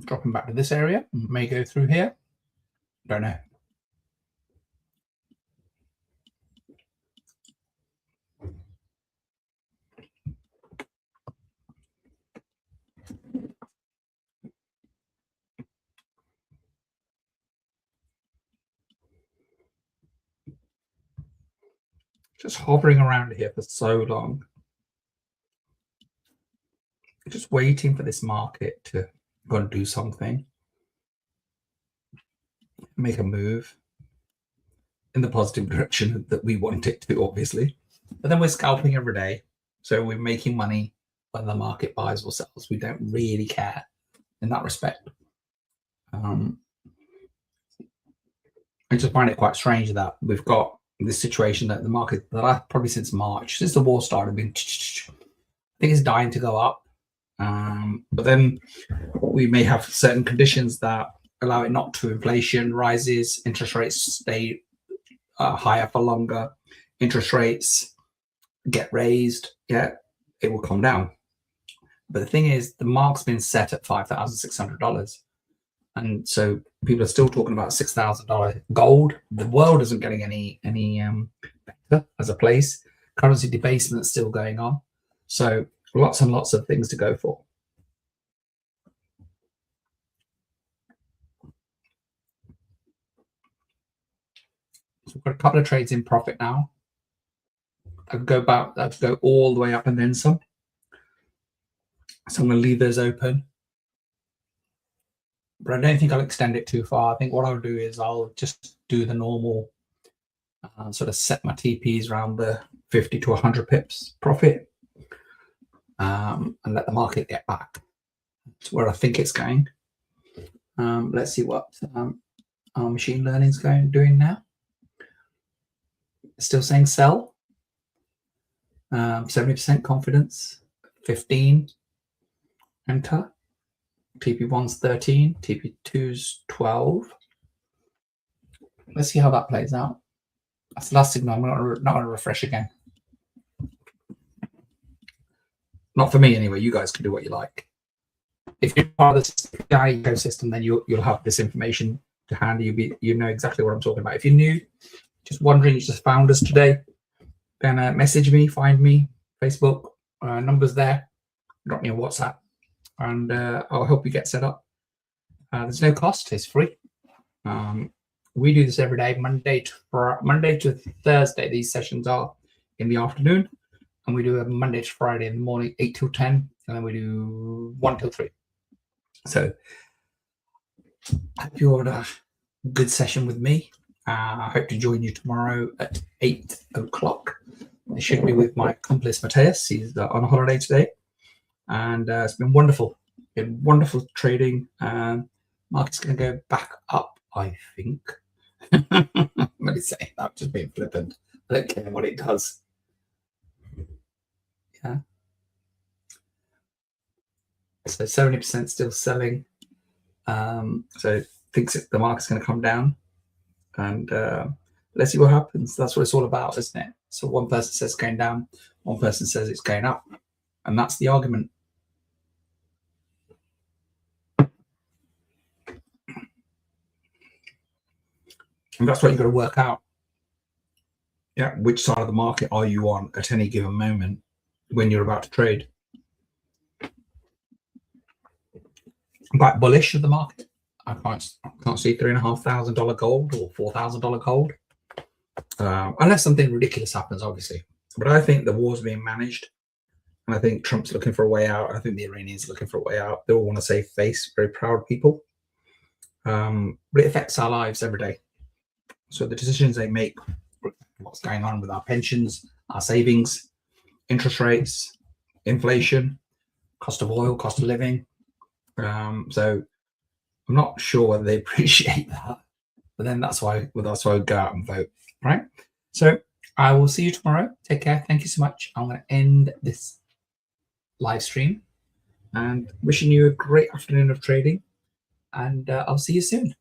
dropping back to this area. May go through here. Don't know. Just hovering around here for so long. Just waiting for this market to go and do something. Make a move in the positive direction that we want it to, obviously. But then we're scalping every day. So we're making money when the market buys or sells. We don't really care in that respect. I just find it quite strange that we've got this situation that the market, that probably since March, since the war started, I think it's dying to go up. But then we may have certain conditions that allow it not to. Inflation rises, interest rates stay higher for longer, interest rates get raised, yeah, it will come down. But the thing is, the mark's been set at $5,600. And so people are still talking about $6,000 gold. The world isn't getting any better as a place. Currency debasement is still going on. So lots and lots of things to go for. So we've got a couple of trades in profit now. I could go all the way up and then some. So I'm going to leave those open. But I don't think I'll extend it too far. I think what I'll do is I'll just do the normal sort of set my TPs around the 50 to 100 pips profit and let the market get back to where I think it's going. Let's see what our machine learning is doing now. Still saying sell. 70% confidence. 15. Enter. TP1's 13. TP2's 12. Let's see how that plays out. That's the last signal. I'm not going to refresh again. Not for me anyway. You guys can do what you like. If you're part of the CI ecosystem, then you'll have this information to hand. You know exactly what I'm talking about. If you're new, just wondering, you just found us today, then message me, find me, Facebook, numbers there, drop me a WhatsApp, and I'll help you get set up. There's no cost, it's free. We do this every day, Monday to Thursday. These sessions are in the afternoon, and we do a Monday to Friday in the morning, 8 till 10, and then we do 1 till 3. So I hope you had a good session with me. I hope to join you tomorrow at 8 o'clock. I should be with my accomplice, Matthias. He's on holiday today. And it's been wonderful. Been wonderful trading. Market's going to go back up, I think. Let me say that, just being flippant. I don't care what it does. Yeah. So 70% still selling. So thinks the market's going to come down. And let's see what happens. That's what it's all about, isn't it? So one person says it's going down, one person says it's going up. And that's the argument. And that's what you've got to work out. Yeah, which side of the market are you on at any given moment when you're about to trade? I'm quite bullish of the market. I can't see $3,500 gold or $4,000 gold, unless something ridiculous happens, obviously. But I think the war's being managed, and I think Trump's looking for a way out. I think the Iranians are looking for a way out. They all want to save face, very proud people. But it affects our lives every day. So the decisions they make, what's going on with our pensions, our savings, interest rates, inflation, cost of oil, cost of living. So I'm not sure whether they appreciate that, but then that's why we go out and vote, right? So I will see you tomorrow. Take care. Thank you so much. I'm going to end this live stream and wishing you a great afternoon of trading, and I'll see you soon.